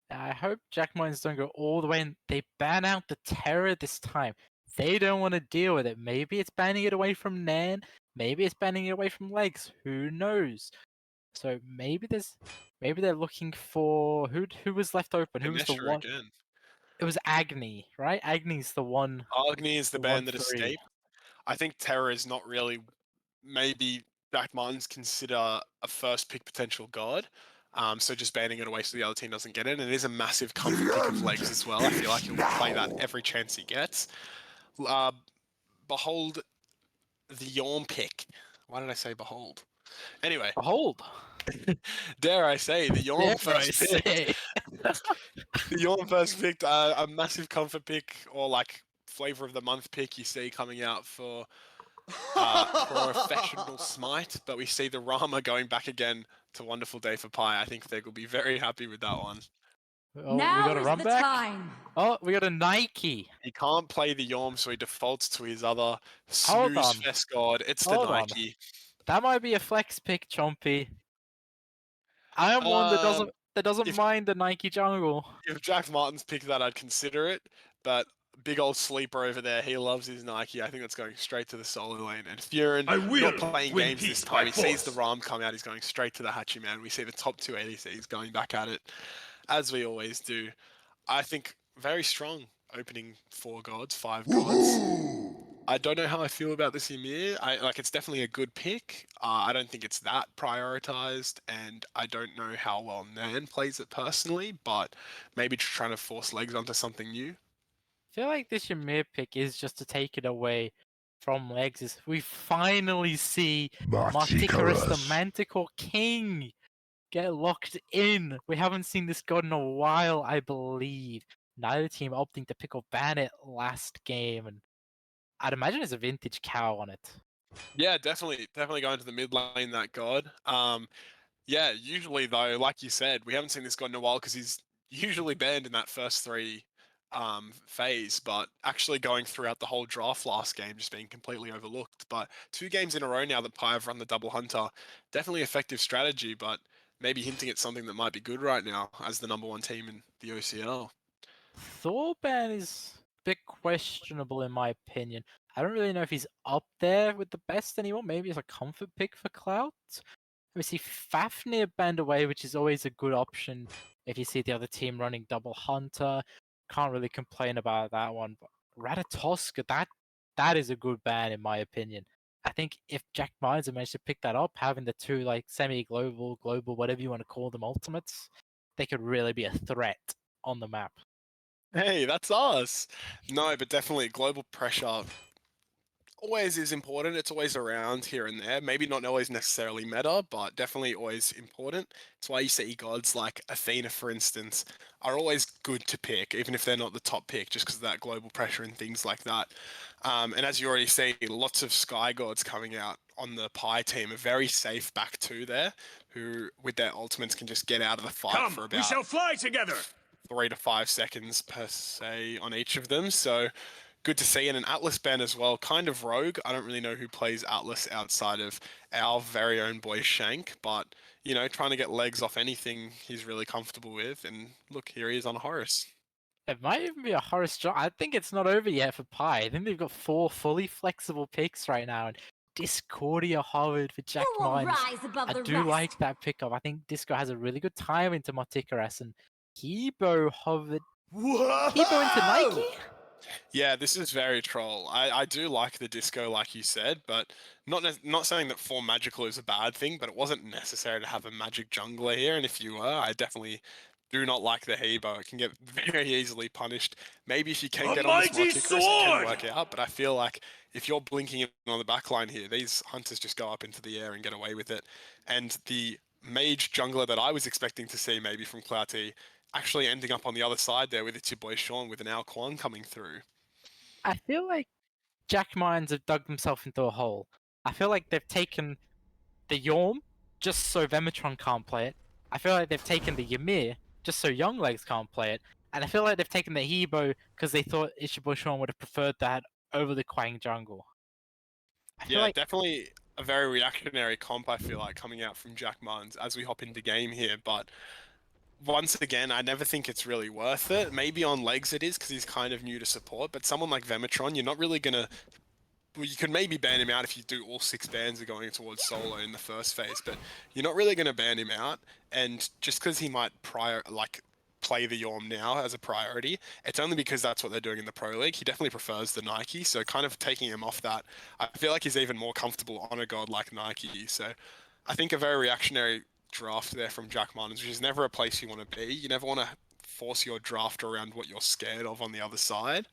S1: I hope Jack Martins don't go all the way and they ban out the Terror this time. They don't want to deal with it. Maybe it's banning it away from Nan. Maybe it's banning it away from Legs. Who knows? So maybe they're looking for who was left open. Who was the
S2: Ganesha
S1: one?
S2: again.
S1: It was Agni, right? Agni's
S2: Agni is the
S1: the
S2: ban
S1: one
S2: that
S1: three.
S2: escaped. I think Terror is not really maybe Jack Martins consider a first pick potential god. So just banning it away so the other team doesn't get it. And it is a massive comfort pick of Legs as well. I feel like he'll play that every chance he gets. Behold the Yorm pick. Why did I say behold? Anyway,
S1: Behold,
S2: dare I say, the
S1: dare
S2: Yorm
S1: I
S2: first picked.
S1: say?
S2: The Yorm first picked a massive comfort pick or like flavor of the month pick you see coming out for professional Smite, but we see the Rama going back again to Wonderful Day for Pi. I think they will be very happy with that one.
S1: Oh, we got
S3: Now
S1: a
S3: is
S1: run
S3: the
S1: back.
S3: time.
S1: Oh, we got a Nike.
S2: He can't play the Yorm, so he defaults to his other
S1: Hold
S2: snooze
S1: on,
S2: fest god. It's the
S1: hold on.
S2: Nike.
S1: That might be a flex pick, Chompy. I am one
S2: Um,
S1: that doesn't
S2: if
S1: mind the Nike jungle.
S2: if Jack Martin's picked that, I'd consider it. But big old sleeper over there, he loves his Nike. I think that's going straight to the solo lane. And Furin not playing games this time. He sees the Ram come out. He's going straight to the Hachi Man. We see the top two ADCs going back at it, as we always do. I think very strong opening 4 gods, 5 gods. I don't know how I feel about this Ymir. It's definitely a good pick. I don't think it's that prioritized, and I don't know how well Nan plays it personally, but maybe trying to force Legs onto something new.
S1: I feel like this Ymir pick is just to take it away from Legs. We finally see Marticarus, the Manticore King, get locked in. We haven't seen this god in a while, I believe. Neither team opting to pick or ban it last game, and I'd imagine it's a vintage cow on it.
S2: Yeah, definitely going to the mid lane, that god. Yeah, usually though, like you said, we haven't seen this god in a while because he's usually banned in that first 3 phase, but actually going throughout the whole draft last game, just being completely overlooked. But 2 games in a row now that Pi have run the double hunter, definitely effective strategy, but maybe hinting at something that might be good right now as the number 1 team in the OCL.
S1: Thorban is a bit questionable in my opinion. I don't really know if he's up there with the best anymore. Maybe it's a comfort pick for Clout. We see Fafnir banned away, which is always a good option if you see the other team running double hunter. Can't really complain about that one. But Ratatoska, that is a good ban in my opinion. I think if Jack Mines had managed to pick that up, having the 2 like semi-global, global, whatever you want to call them, ultimates, they could really be a threat on the map.
S2: Hey, that's us. No, but definitely global pressure always is important. It's always around here and there. Maybe not always necessarily meta, but definitely always important. It's why you see gods like Athena, for instance, are always good to pick, even if they're not the top pick, just because of that global pressure and things like that. And as you already see, lots of sky gods coming out on the Pi team a very safe back two there, who with their ultimates can just get out of the fight for
S3: We
S2: about
S3: shall fly together.
S2: 3 to 5 seconds per se on each of them. So good to see. And an Atlas Ben as well, kind of rogue. I don't really know who plays Atlas outside of our very own boy Shank, but you know, trying to get legs off anything he's really comfortable with. And look, here he is on Horus.
S1: It might even be a Horace John. I think it's not over yet for Pi. I think they've got 4 fully flexible picks right now. And Discordia Howard for Jack
S4: Who will
S1: Mines.
S4: rise above
S1: I
S4: the
S1: do
S4: rest?
S1: like that pickup. I think Disco has a really good time into Moticaras and Hebo hovered. Hebo into Nike?
S2: Yeah, this is very troll. I do like the disco, like you said, but not saying that 4 magical is a bad thing, but it wasn't necessary to have a magic jungler here. And if you were, I definitely do not like the Hebo. It can get very easily punished. Maybe if you can get on this Morticus, it can work out. But I feel like if you're blinking in on the backline here, these hunters just go up into the air and get away with it. And the mage jungler that I was expecting to see maybe from Clouty actually ending up on the other side there with it's your boy Sean with an Ao Quan coming through.
S1: I feel like Jack Mines have dug themselves into a hole. I feel like they've taken the Yorm just so Vemitron can't play it. I feel like they've taken the Ymir just so Young Legs can't play it. And I feel like they've taken the Hebo because they thought Ishibo Sean would have preferred that over the Quang jungle. I feel
S2: Yeah,
S1: like
S2: definitely a very reactionary comp, I feel like, coming out from Jack Mines as we hop into game here. But once again, I never think it's really worth it. Maybe on legs it is because he's kind of new to support, but someone like Vemitron, you're not really going to... Well, you could maybe ban him out if you do all 6 bans are going towards solo in the first phase, but you're not really going to ban him out. And just because he might play the Yorm now as a priority, it's only because that's what they're doing in the Pro League. He definitely prefers the Nike, so kind of taking him off that, I feel like he's even more comfortable on a god like Nike. So I think a very reactionary draft there from Jack Martins, which is never a place you want to be. You never want to force your draft around what you're scared of on the other side.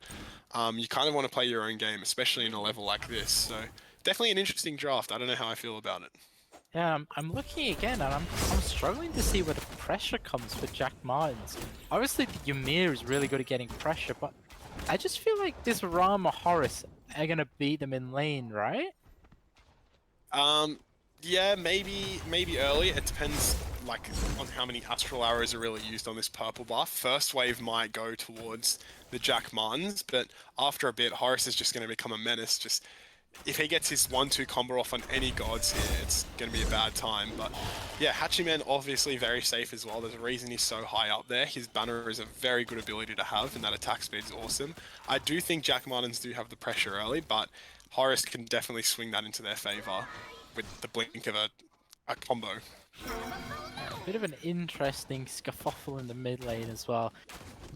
S2: You kind of want to play your own game, especially in a level like this. So definitely an interesting draft. I don't know how I feel about it.
S1: yeah, I'm looking again, and I'm struggling to see where the pressure comes for Jack Mines. Obviously, the Ymir is really good at getting pressure, but I just feel like this Ram or Horus are gonna beat them in lane, right?
S2: Yeah, maybe early. It depends on how many astral arrows are really used on this purple buff. First wave might go towards the Jack Martins, but after a bit, Horus is just going to become a menace. Just if he gets his 1-2 combo off on any gods here, it's going to be a bad time. But yeah, Hachiman obviously very safe as well. There's a reason he's so high up there. His banner is a very good ability to have, and that attack speed is awesome. I do think Jack Martins do have the pressure early, but Horus can definitely swing that into their favor with the blink of a combo.
S1: A bit of an interesting scuffle in the mid lane as well.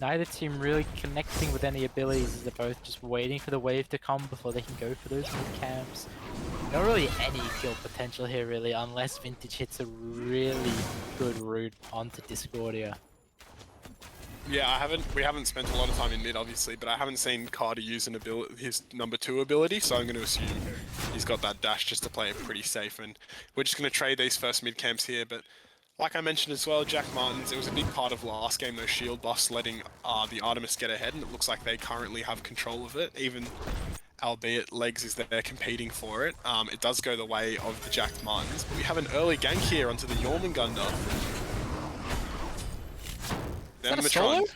S1: Neither team really connecting with any abilities, they're both just waiting for the wave to come before they can go for those mid camps. Not really any kill potential here really, unless Vintage hits a really good route onto Discordia.
S2: Yeah, we haven't spent a lot of time in mid, obviously, but I haven't seen Carter use his number 2 ability, so I'm going to assume he's got that dash just to play it pretty safe, and we're just going to trade these first mid camps here. But like I mentioned as well, Jack Martins, it was a big part of last game, those shield buffs letting the Artemis get ahead, and it looks like they currently have control of it, even albeit Legs is there competing for it. It does go the way of the Jack Martins, but we have an early gank here onto the Jormungandr. Vemitron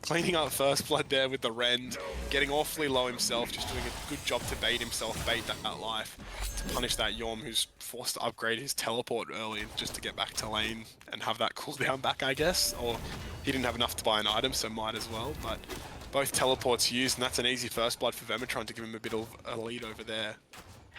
S2: cleaning up first blood there with the Rend, getting awfully low himself, just doing a good job to bait that life, to punish that Yorm who's forced to upgrade his teleport early just to get back to lane and have that cooldown back, I guess. Or he didn't have enough to buy an item, so might as well. But both teleports used, and that's an easy first blood for Vemitron to give him a bit of a lead over there.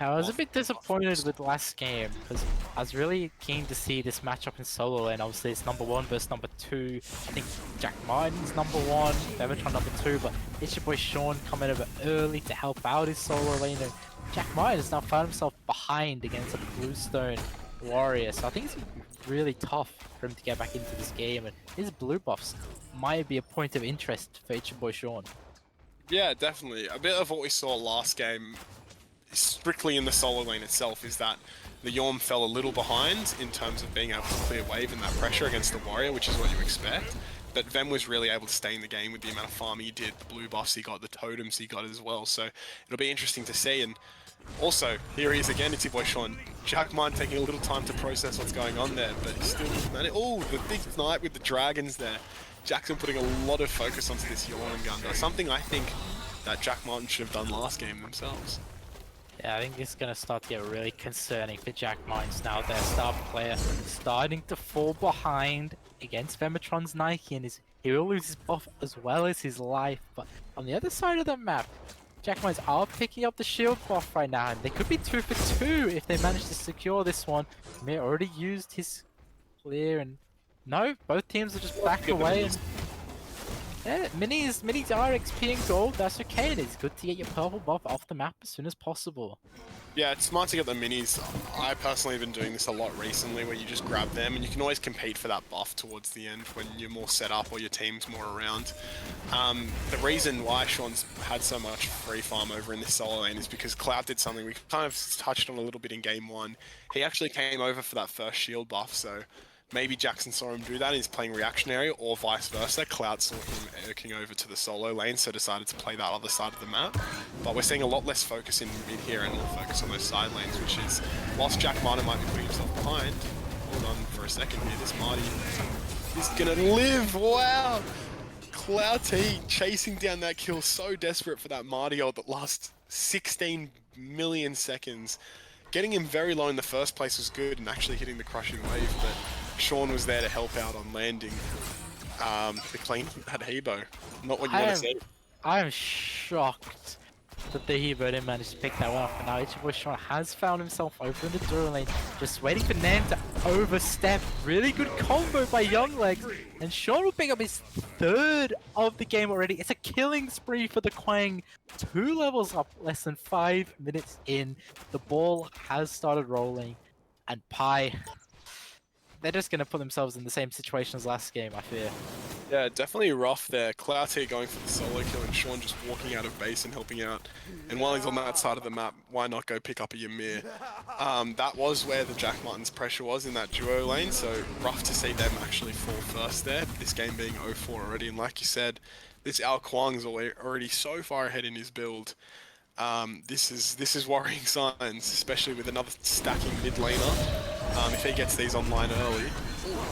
S1: I was a bit disappointed with last game because I was really keen to see this matchup in solo lane. Obviously, it's number 1 versus number 2. I think Jack Martin's number 1, Vemitron number 2, but it's your boy Sean coming over early to help out his solo lane. And Jack Martin has now found himself behind against a Bluestone warrior, so I think it's really tough for him to get back into this game. And his blue buffs might be a point of interest for your boy Sean.
S2: Yeah, definitely. A bit of what we saw last game, strictly in the solo lane itself, is that the Yorm fell a little behind in terms of being able to clear wave and that pressure against the warrior, which is what you expect. But Vem was really able to stay in the game with the amount of farm he did, the blue buffs he got, the totems he got as well. So it'll be interesting to see. And Also, here he is again, it's your boy Sean. Jackmine taking a little time to process what's going on there, but he's still managed. Oh, the big snipe with the dragons there. Jackson putting a lot of focus onto this Jormungandr, something I think that Jack Martin should have done last game themselves.
S1: Yeah, I think this is going to start to get really concerning for Jack Mines now. Their star player starting to fall behind against Vematron's Nike, and he will lose his buff as well as his life. But on the other side of the map, Jack Mines are picking up the shield buff right now, and they could be 2 for 2 if they manage to secure this one. Mir already used his clear, and no, both teams are just back away. And yeah, minis are XP and gold, that's okay, and it's good to get your purple buff off the map as soon as possible.
S2: Yeah, it's smart to get the minis. I personally have been doing this a lot recently where you just grab them and you can always compete for that buff towards the end when you're more set up or your team's more around. The reason why Sean's had so much free farm over in this solo lane is because Cloud did something we kind of touched on a little bit in game 1. He actually came over for that first shield buff, so maybe Jackson saw him do that and he's playing reactionary, or vice versa. Cloud saw him irking over to the solo lane, so decided to play that other side of the map. But we're seeing a lot less focus in mid here and more focus on those side lanes, which is, whilst Jack Martin might be putting himself behind, hold on for a second here, this Marty is gonna live, wow! Cloud T chasing down that kill, so desperate for that Marty ult that lasts 16 million seconds. Getting him very low in the first place was good, and actually hitting the crushing wave, but Sean was there to help out on landing the clean that Hebo. Not what you want to see.
S1: I am shocked that the Hebo didn't manage to pick that one up, and now Ichiboy Sean has found himself over in the dual lane, just waiting for Nan to overstep. Really good combo by Young Legs, and Sean will pick up his 3rd of the game already. It's a killing spree for the Quang. 2 levels up, less than 5 minutes in. The ball has started rolling, and Pi, they're just going to put themselves in the same situation as last game, I fear.
S2: Yeah, definitely rough there. Cloud T going for the solo kill and Sean just walking out of base and helping out. And while he's on that side of the map, why not go pick up a Ymir? That was where the Jack Martin's pressure was in that duo lane, so rough to see them actually fall first there. This game being 0-4 already, and like you said, this Ao Kwang's already so far ahead in his build. This is worrying signs, especially with another stacking mid laner. If he gets these online early.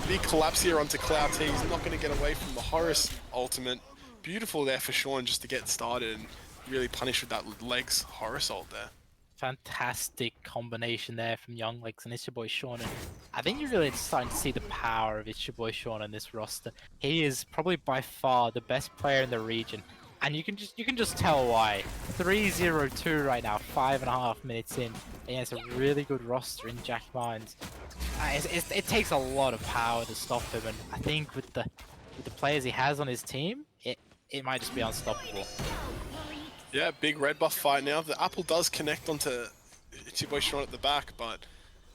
S2: Big collapse here onto Cloud T. He's not going to get away from the Horus ultimate. Beautiful there for Sean just to get started and really punish with that legs Horus ult there.
S1: Fantastic combination there from Young Legs and Ichiboy Sean. And I think you're really starting to see the power of Ichiboy Sean in this roster. He is probably by far the best player in the region. And you can just tell why. 3-0-2 right now, 5.5 minutes in. Against a really good roster in Jack Mines. It takes a lot of power to stop him, and I think with the players he has on his team, it might just be unstoppable.
S2: Yeah, big red buff fight now. The apple does connect onto Ichiboy Sean at the back, but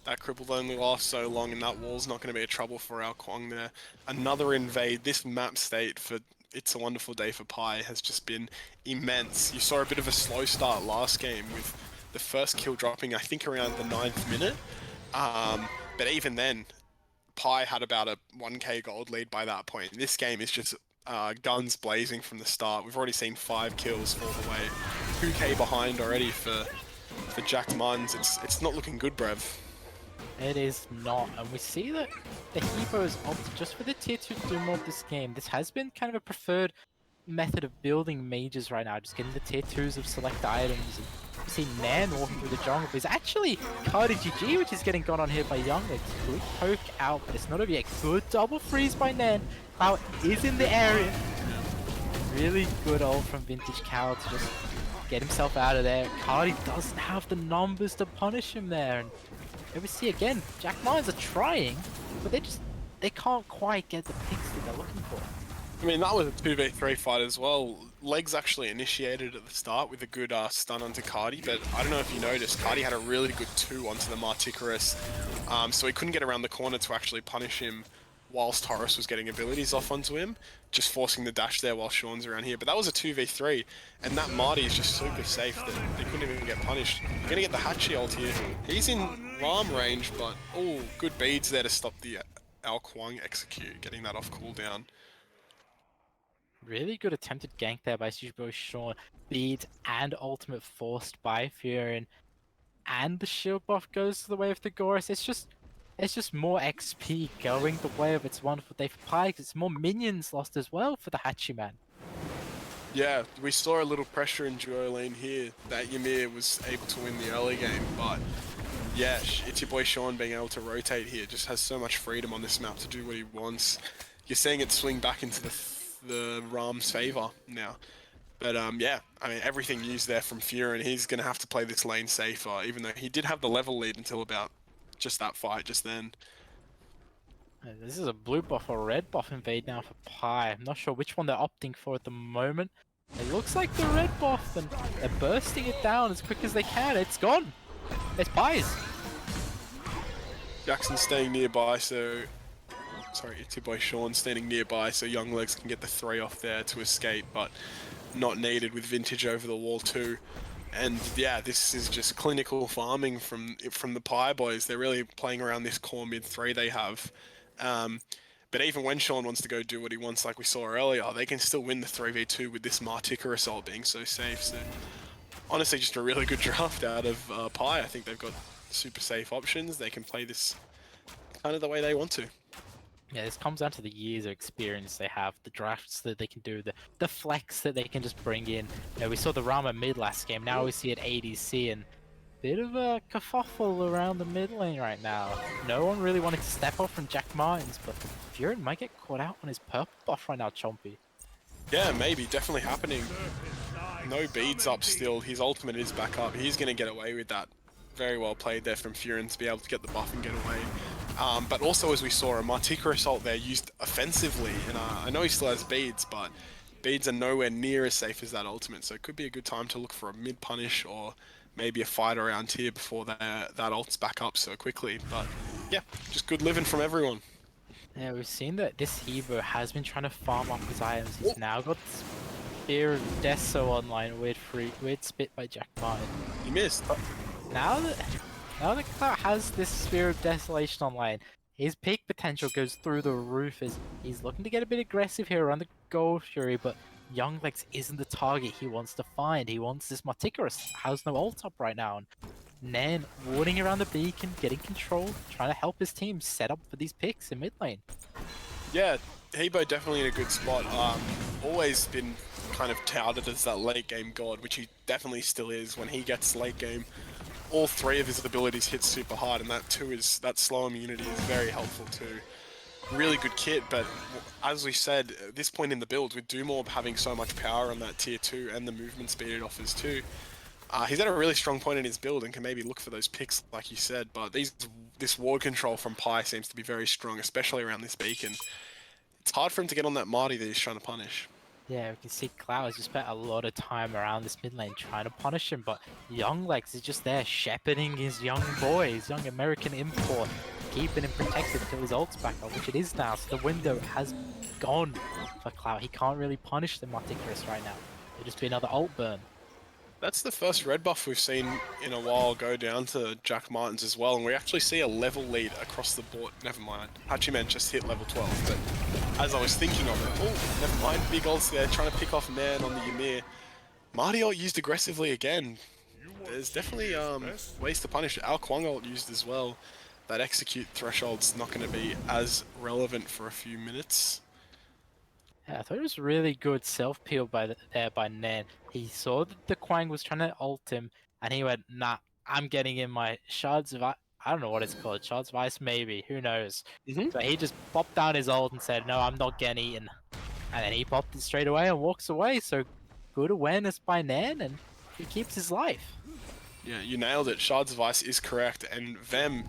S2: that crippled only lasts so long, and that wall's not going to be a trouble for Ao Kwang there. Another invade. This map state for It's a Wonderful Day for Pi has just been immense. You saw a bit of a slow start last game with the first kill dropping, I think, around the 9th minute. But even then, Pi had about a 1k gold lead by that point. This game is just guns blazing from the start. We've already seen 5 kills fall the way. 2k behind already for Jack Mines. It's not looking good, Brev.
S1: It is not, and we see that the Hebo is opted just for the tier 2 Doom of this game. This has been kind of a preferred method of building mages right now, just getting the tier 2s of select items. And we see Nan walking through the jungle. There's actually Cardi GG, which is getting got on here by Young Legs. Good poke out, but it's not over yet. Good double freeze by Nan. Cloud is in the area. Really good ult from Vintage Cow to just get himself out of there. Cardi doesn't have the numbers to punish him there. And here we see again, Jack Mines are trying, but they can't quite get the picks that they're looking for.
S2: I mean, that was a 2v3 fight as well. Legs actually initiated at the start with a good stun onto Cardi, but I don't know if you noticed, Cardi had a really good 2 onto the Marticarus, so he couldn't get around the corner to actually punish him whilst Horus was getting abilities off onto him, just forcing the dash there while Sean's around here. But that was a 2v3, and that Marty is just super safe that they couldn't even get punished. You're gonna get the Hachi ult here. He's in Ram range, but oh, good beads there to stop the Ao Kwang execute, getting that off cooldown.
S1: Really good attempted gank there by Ichiboy Sean. Beads and ultimate forced by Furin. and the shield buff goes to the way of the Gorus. It's just more XP going the way of It's a Wonderful Day for Pi, 'cause it's more minions lost as well for the Hachiman.
S2: Yeah, we saw a little pressure in duo lane here that Ymir was able to win the early game, but yeah, it's your boy Sean being able to rotate here. Just has so much freedom on this map to do what he wants. You're seeing it swing back into the Ram's favor now. But yeah, I mean, everything used there from Furin. He's going to have to play this lane safer, even though he did have the level lead until about just that fight just then.
S1: This is a blue buff or red buff invade now for Pi. I'm not sure which one they're opting for at the moment. It looks like the red buff, and they're bursting it down as quick as they can. It's gone. It's Pi's.
S2: Jackson's staying nearby, so... Sorry, it's your boy Sean standing nearby, so Young Legs can get the 3 off there to escape, but not needed with Vintage over the wall too. And yeah, this is just clinical farming from the Pi boys. They're really playing around this core mid 3 they have. But even when Sean wants to go do what he wants, like we saw earlier, they can still win the 3v2 with this Martika assault being so safe. So honestly, just a really good draft out of Pi. I think they've got super safe options. They can play this kind of the way they want to.
S1: Yeah, this comes down to the years of experience they have, the drafts that they can do, the flex that they can just bring in. You know, we saw the Rama mid last game, now we see it ADC, and bit of a kerfuffle around the mid lane right now. No one really wanted to step up from Jack Martins, but Furin might get caught out on his purple buff right now, Chompy.
S2: Yeah, maybe, definitely happening. No beads up still, his ultimate is back up, he's going to get away with that. Very well played there from Furin to be able to get the buff and get away. But also, as we saw, a Martika assault there used offensively, and I know he still has beads, but beads are nowhere near as safe as that ultimate, so it could be a good time to look for a mid punish or maybe a fight around here before that ult's back up so quickly. But yeah, just good living from everyone.
S1: Yeah, we've seen that this Hebo has been trying to farm up his items. He's now got Spear of Deso online, weird spit by Jack Martin.
S2: He missed.
S1: Now that Clout has this Sphere of Desolation online, his peak potential goes through the roof as he's looking to get a bit aggressive here around the Gold Fury, but Young Legs isn't the target he wants to find. He wants this Marticarus, has no ult up right now. And Nan warding around the beacon, getting control, trying to help his team set up for these picks in mid lane.
S2: Yeah, Hebo definitely in a good spot. Always been kind of touted as that late game god, which he definitely still is. When he gets late game, all 3 of his abilities hit super hard, and that slow immunity is very helpful too. Really good kit, but as we said, at this point in the build, with Doomorb having so much power on that tier 2 and the movement speed it offers too, he's at a really strong point in his build and can maybe look for those picks like you said, but this ward control from Pi seems to be very strong, especially around this beacon. It's hard for him to get on that Marty that he's trying to punish.
S1: Yeah, we can see Cloud has just spent a lot of time around this mid lane trying to punish him, but Young Legs is just there shepherding his young boy, his young American import, keeping him protected until his ult's back up, which it is now, so the window has gone for Cloud. He can't really punish the Marticarus right now. It'll just be another ult burn.
S2: That's the first red buff we've seen in a while go down to Jack Martins as well, and we actually see a level lead across the board. Never mind, Hachiman just hit level 12, but as I was thinking of it, oh, never mind, big ults there, trying to pick off Nan on the Ymir. Marty ult used aggressively again. There's definitely ways to punish it. Al Kwang ult used as well. That execute threshold's not going to be as relevant for a few minutes.
S1: Yeah, I thought it was really good self-peel there by Nan. He saw that the Quang was trying to ult him, and he went, nah, I'm getting in my Shards of... I don't know what it's called, Shards of Ice maybe, who knows. So he just popped down his ult and said, no, I'm not getting eaten. And then he popped it straight away and walks away, so good awareness by Nan, and he keeps his life.
S2: Yeah, you nailed it, Shards of Ice is correct, and Vem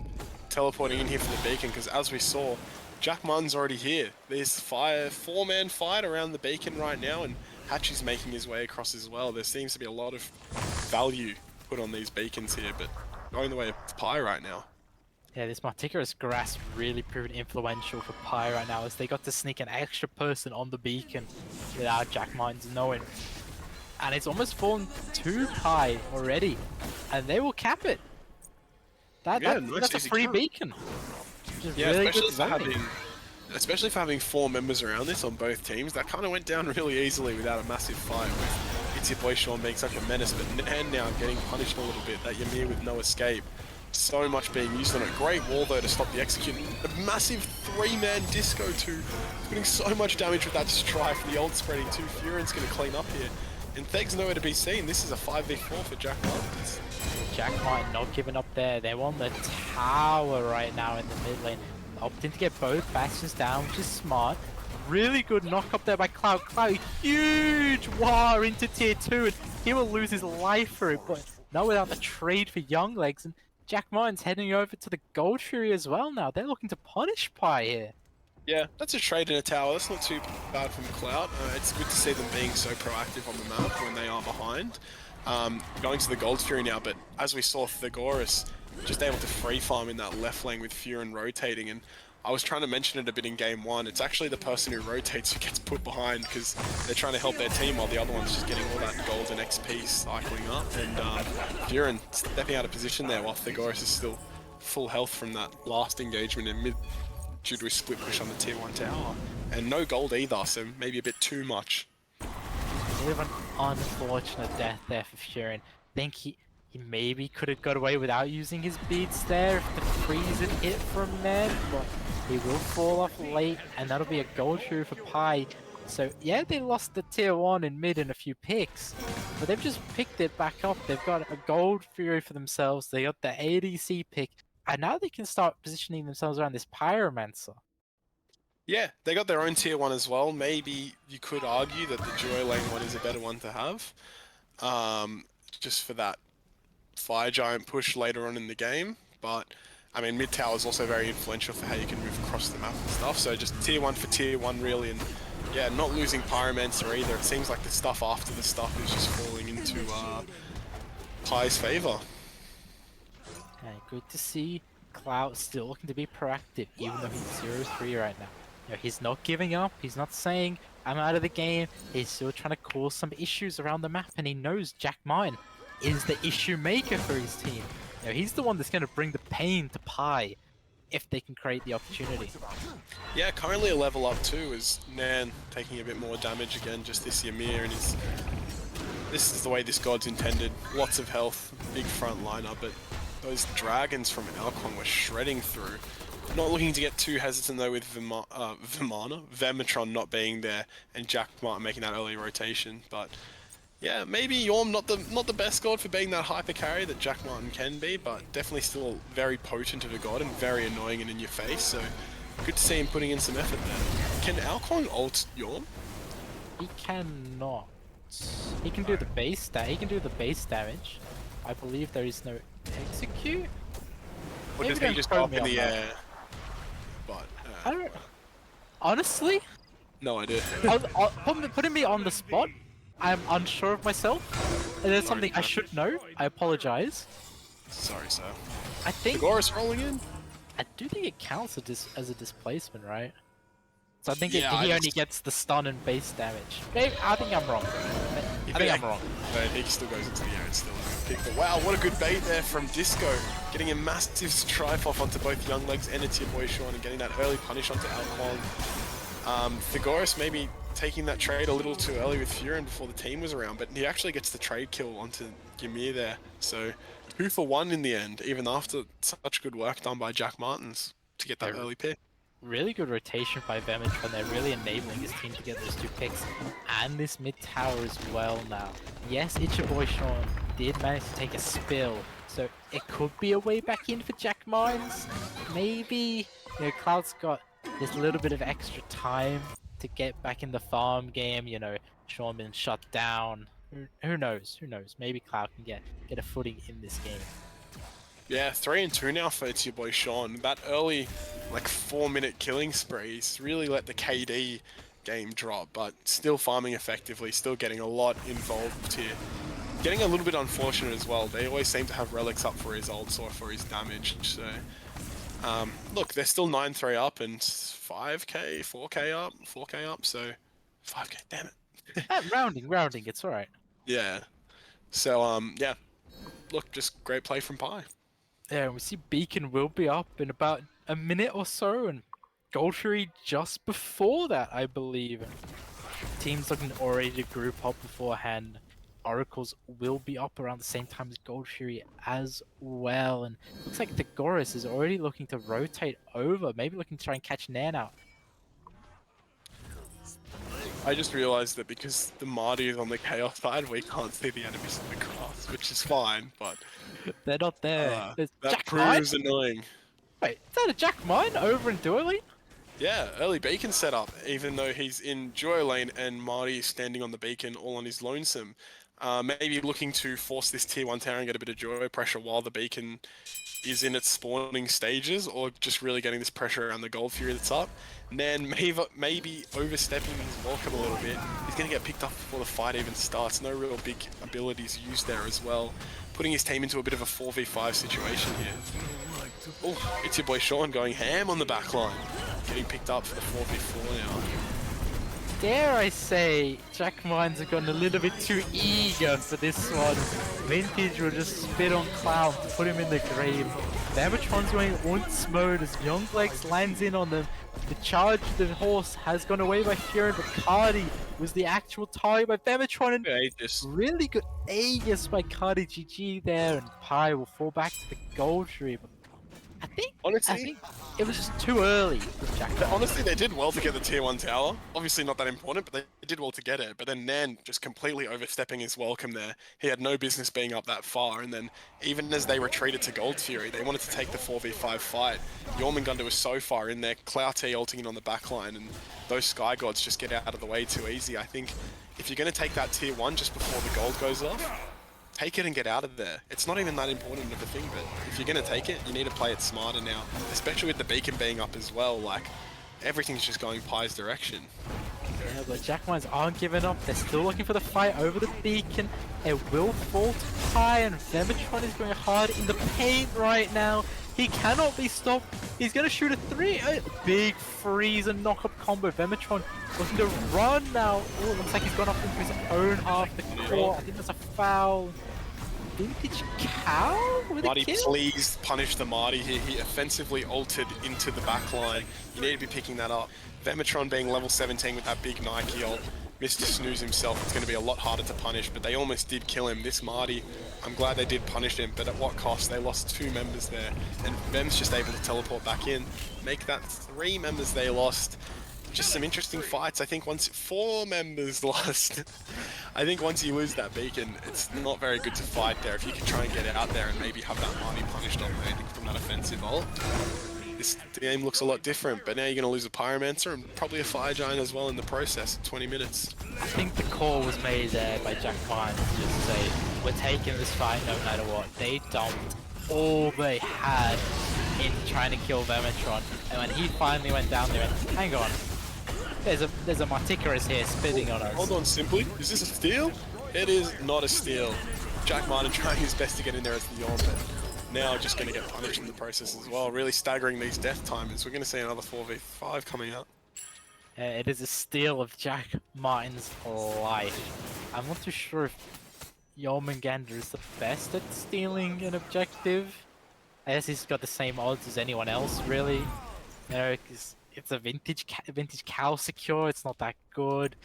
S2: teleporting in here for the beacon, because as we saw, Jack Martin's already here. There's 4-man fight around the beacon right now, and Hatchie's making his way across as well. There seems to be a lot of value put on these beacons here, but going the way of Pi right now.
S1: Yeah, this Marticarus grasp really proved influential for Pi right now, as they got to sneak an extra person on the beacon without Jack Martins knowing. And it's almost fallen to Pi already, and they will cap it. That's a free beacon.
S2: Yeah,
S1: really
S2: especially for having 4 members around this on both teams, that kind of went down really easily without a massive fight. With it's your boy Sean being such a menace, but Nan now getting punished a little bit. That Ymir with no escape. So much being used on it. Great wall though to stop the execute. A massive 3-man disco too. Putting so much damage with that strife. The old spreading too. Furin's going to clean up here. And Theg's nowhere to be seen. This is a 5v4 for Jack Martins.
S1: Jack Martin not giving up there. They want the tower right now in the mid lane. Opting to get both bastions down, which is smart. Really good knock up there by Cloud. Cloud, huge war into tier 2, and he will lose his life for it, but not without the trade for Young Legs. And Jack Martin's heading over to the Gold Fury as well now. They're looking to punish Pi here.
S2: Yeah, that's a trade in a tower. That's not too bad from Cloud. It's good to see them being so proactive on the map when they are behind. Going to the Gold Fury now, but as we saw, Thegoris just able to free farm in that left lane with Furin rotating, and I was trying to mention it a bit in game 1. It's actually the person who rotates who gets put behind because they're trying to help their team while the other one's just getting all that golden XP cycling up, and Furin stepping out of position there while Thegoris is still full health from that last engagement in mid due to a split push on the tier 1 tower. And no gold either, so maybe a bit too much.
S1: A bit of an unfortunate death there for Furin. I think he maybe could have got away without using his beads there if the freeze had hit from Ned, but he will fall off late, and that'll be a gold fury for Pi. So yeah, they lost the tier 1 in mid and a few picks, but they've just picked it back up. They've got a gold fury for themselves, they got the ADC pick, and now they can start positioning themselves around this Pyromancer.
S2: Yeah, they got their own tier 1 as well. Maybe you could argue that the Joy Lane one is a better one to have, just for that Fire Giant push later on in the game. But I mean, mid tower is also very influential for how you can move across the map and stuff. So just tier 1 for tier 1 really, and yeah, not losing Pyromancer either. It seems like the stuff after the stuff is just falling into Pi's favor.
S1: Good to see Cloud still looking to be proactive, even though he's 0-3 right now. You know, he's not giving up, he's not saying, I'm out of the game. He's still trying to cause some issues around the map, and he knows Jack Martin is the issue maker for his team. You know, he's the one that's going to bring the pain to Pi if they can create the opportunity.
S2: Yeah, currently a level up too is Nan taking a bit more damage again, just this Ymir, and this is the way this god's intended. Lots of health, big front liner, but those dragons from Alcon were shredding through. Not looking to get too hesitant though with Vematron not being there and Jack Martin making that early rotation, but yeah, maybe Yorm not the best god for being that hyper carry that Jack Martin can be, but definitely still very potent of a god and very annoying and in your face, so good to see him putting in some effort there. Can Alcon ult Yorm?
S1: He cannot. He can do the base damage. I believe there is no execute.
S2: Or does he just go up in the air? But
S1: I don't. Honestly,
S2: no idea.
S1: Putting me on the spot, I'm unsure of myself. And there's something I should know. I apologize.
S2: Sorry, sir.
S1: I think
S2: Thegoris rolling in.
S1: I do think it counts as a displacement, right? So I think
S2: Yeah,
S1: he only gets the stun and base damage. Maybe, I think I'm wrong. I think I'm wrong.
S2: No, he still goes into the air and still pick. But wow, what a good bait there from Disco. Getting a massive strife off onto both Young Legs and it's your boy Sean, and getting that early punish onto Alcon. Thegoris maybe taking that trade a little too early with Furin before the team was around, but he actually gets the trade kill onto Ymir there. So 2 for 1 in the end, even after such good work done by Jack Martins to get that early pick.
S1: Really good rotation by Vematron. They're really enabling his team to get those 2 picks and this mid tower as well now. Yes, it's your boy Sean did manage to take a spill, so it could be a way back in for Jack Martins. Maybe, you know, Cloud's got this little bit of extra time to get back in the farm game. You know, Sean been shut down. Who knows? Who knows? Maybe Cloud can get a footing in this game.
S2: Yeah, 3-2 now for it's your boy Sean. That early, like 4-minute killing sprees really let the KD game drop, but still farming effectively, still getting a lot involved here. Getting a little bit unfortunate as well. They always seem to have relics up for his ults or for his damage. So, look, they're still 9-3 up and 5k, 4k up. So, 5k, damn it.
S1: Rounding, it's alright.
S2: Yeah. So, yeah. Look, just great play from Pi.
S1: Yeah, we see Beacon will be up in about a minute or so, and Gold Fury just before that, I believe. Teams looking already to group up beforehand. Oracles will be up around the same time as Gold Fury as well. And looks like Degoris is already looking to rotate over, maybe looking to try and catch Nan out.
S2: I just realized that because the Marty is on the Chaos side, we can't see the enemies in the grass, which is fine, but
S1: They're not there. There's
S2: that
S1: Jack
S2: proves
S1: Mine?
S2: annoying.
S1: Wait, is that a Jack Mine over in Duo Lane?
S2: Yeah, early beacon setup, even though he's in Joy Lane and Marty is standing on the beacon all on his lonesome. Maybe looking to force this tier 1 tower and get a bit of Joy pressure while the beacon is in its spawning stages, or just really getting this pressure around the Gold Fury that's up. And then maybe overstepping his welcome a little bit. He's going to get picked up before the fight even starts. No real big abilities used there as well. Putting his team into a bit of a 4v5 situation here. Oh, it's your boy Sean going ham on the back line. Getting picked up for the 4v4 now.
S1: Dare I say, Jack Mines have gotten a little bit too eager for this one. Vintage will just spit on Cloud to put him in the grave. Vamatron's going Unts mode as Younglex lands in on them. The charge, the horse has gone away by Fury, but Cardi was the actual target by Vamatron. And really good Aegis by Cardi. GG there, and Pi will fall back to the Gold Tree. But I think it was just too early with Jack.
S2: Honestly, they did well to get the tier 1 tower. Obviously not that important, but they did well to get it. But then Nan just completely overstepping his welcome there. He had no business being up that far. And then even as they retreated to Gold Fury, they wanted to take the 4v5 fight. Jormungandr was so far in there, Cloud T ulting in on the backline, and those Sky Gods just get out of the way too easy. I think if you're going to take that tier 1 just before the gold goes off, take it and get out of there. It's not even that important of a thing, but if you're going to take it, you need to play it smarter now, especially with the beacon being up as well. Like, everything's just going Pi's direction.
S1: Yeah, but Jack Mines aren't giving up. They're still looking for the fight over the beacon. It will fall to Pi, and Vamatron is going hard in the paint right now. He cannot be stopped. He's going to shoot a 3. Big freeze and knock-up combo. Vamatron looking to run now. Oh, looks like he's gone off into his own half the court. I think that's a foul. Vintage Cow with
S2: Marty,
S1: a kill?
S2: please punish the Marty here. He offensively altered into the back line. You need to be picking that up. Vamatron being level 17 with that big Nike ult. Mr. Snooze himself, it's going to be a lot harder to punish, but they almost did kill him. This Marty, I'm glad they did punish him, but at what cost? They lost 2 members there, and Vem's just able to teleport back in, make that 3 members they lost. Just some interesting fights. I think once 4 members lost, I think once you lose that beacon, it's not very good to fight there. If you can try and get out there and maybe have that Marty punished on landing from that offensive ult, this game looks a lot different. But now you're going to lose a Pyromancer and probably a Fire Giant as well in the process in 20 minutes.
S1: I think the call was made there by Jack Mines to just say, we're taking this fight no matter what. They dumped all they had into trying to kill Vamatron. And when he finally went down there, hang on. There's a Marticarus here spitting on us.
S2: Hold on, Simply. Is this a steal? It is not a steal. Jack Martin trying his best to get in there as the Yorn, but now just going to get punished in the process as well. Really staggering these death timers. We're going to see another 4v5 coming out.
S1: It is a steal of Jack Martin's life. I'm not too sure if Jormungandr is the best at stealing an objective. I guess he's got the same odds as anyone else, really. You know, 'cause it's a vintage cow secure. It's not that good.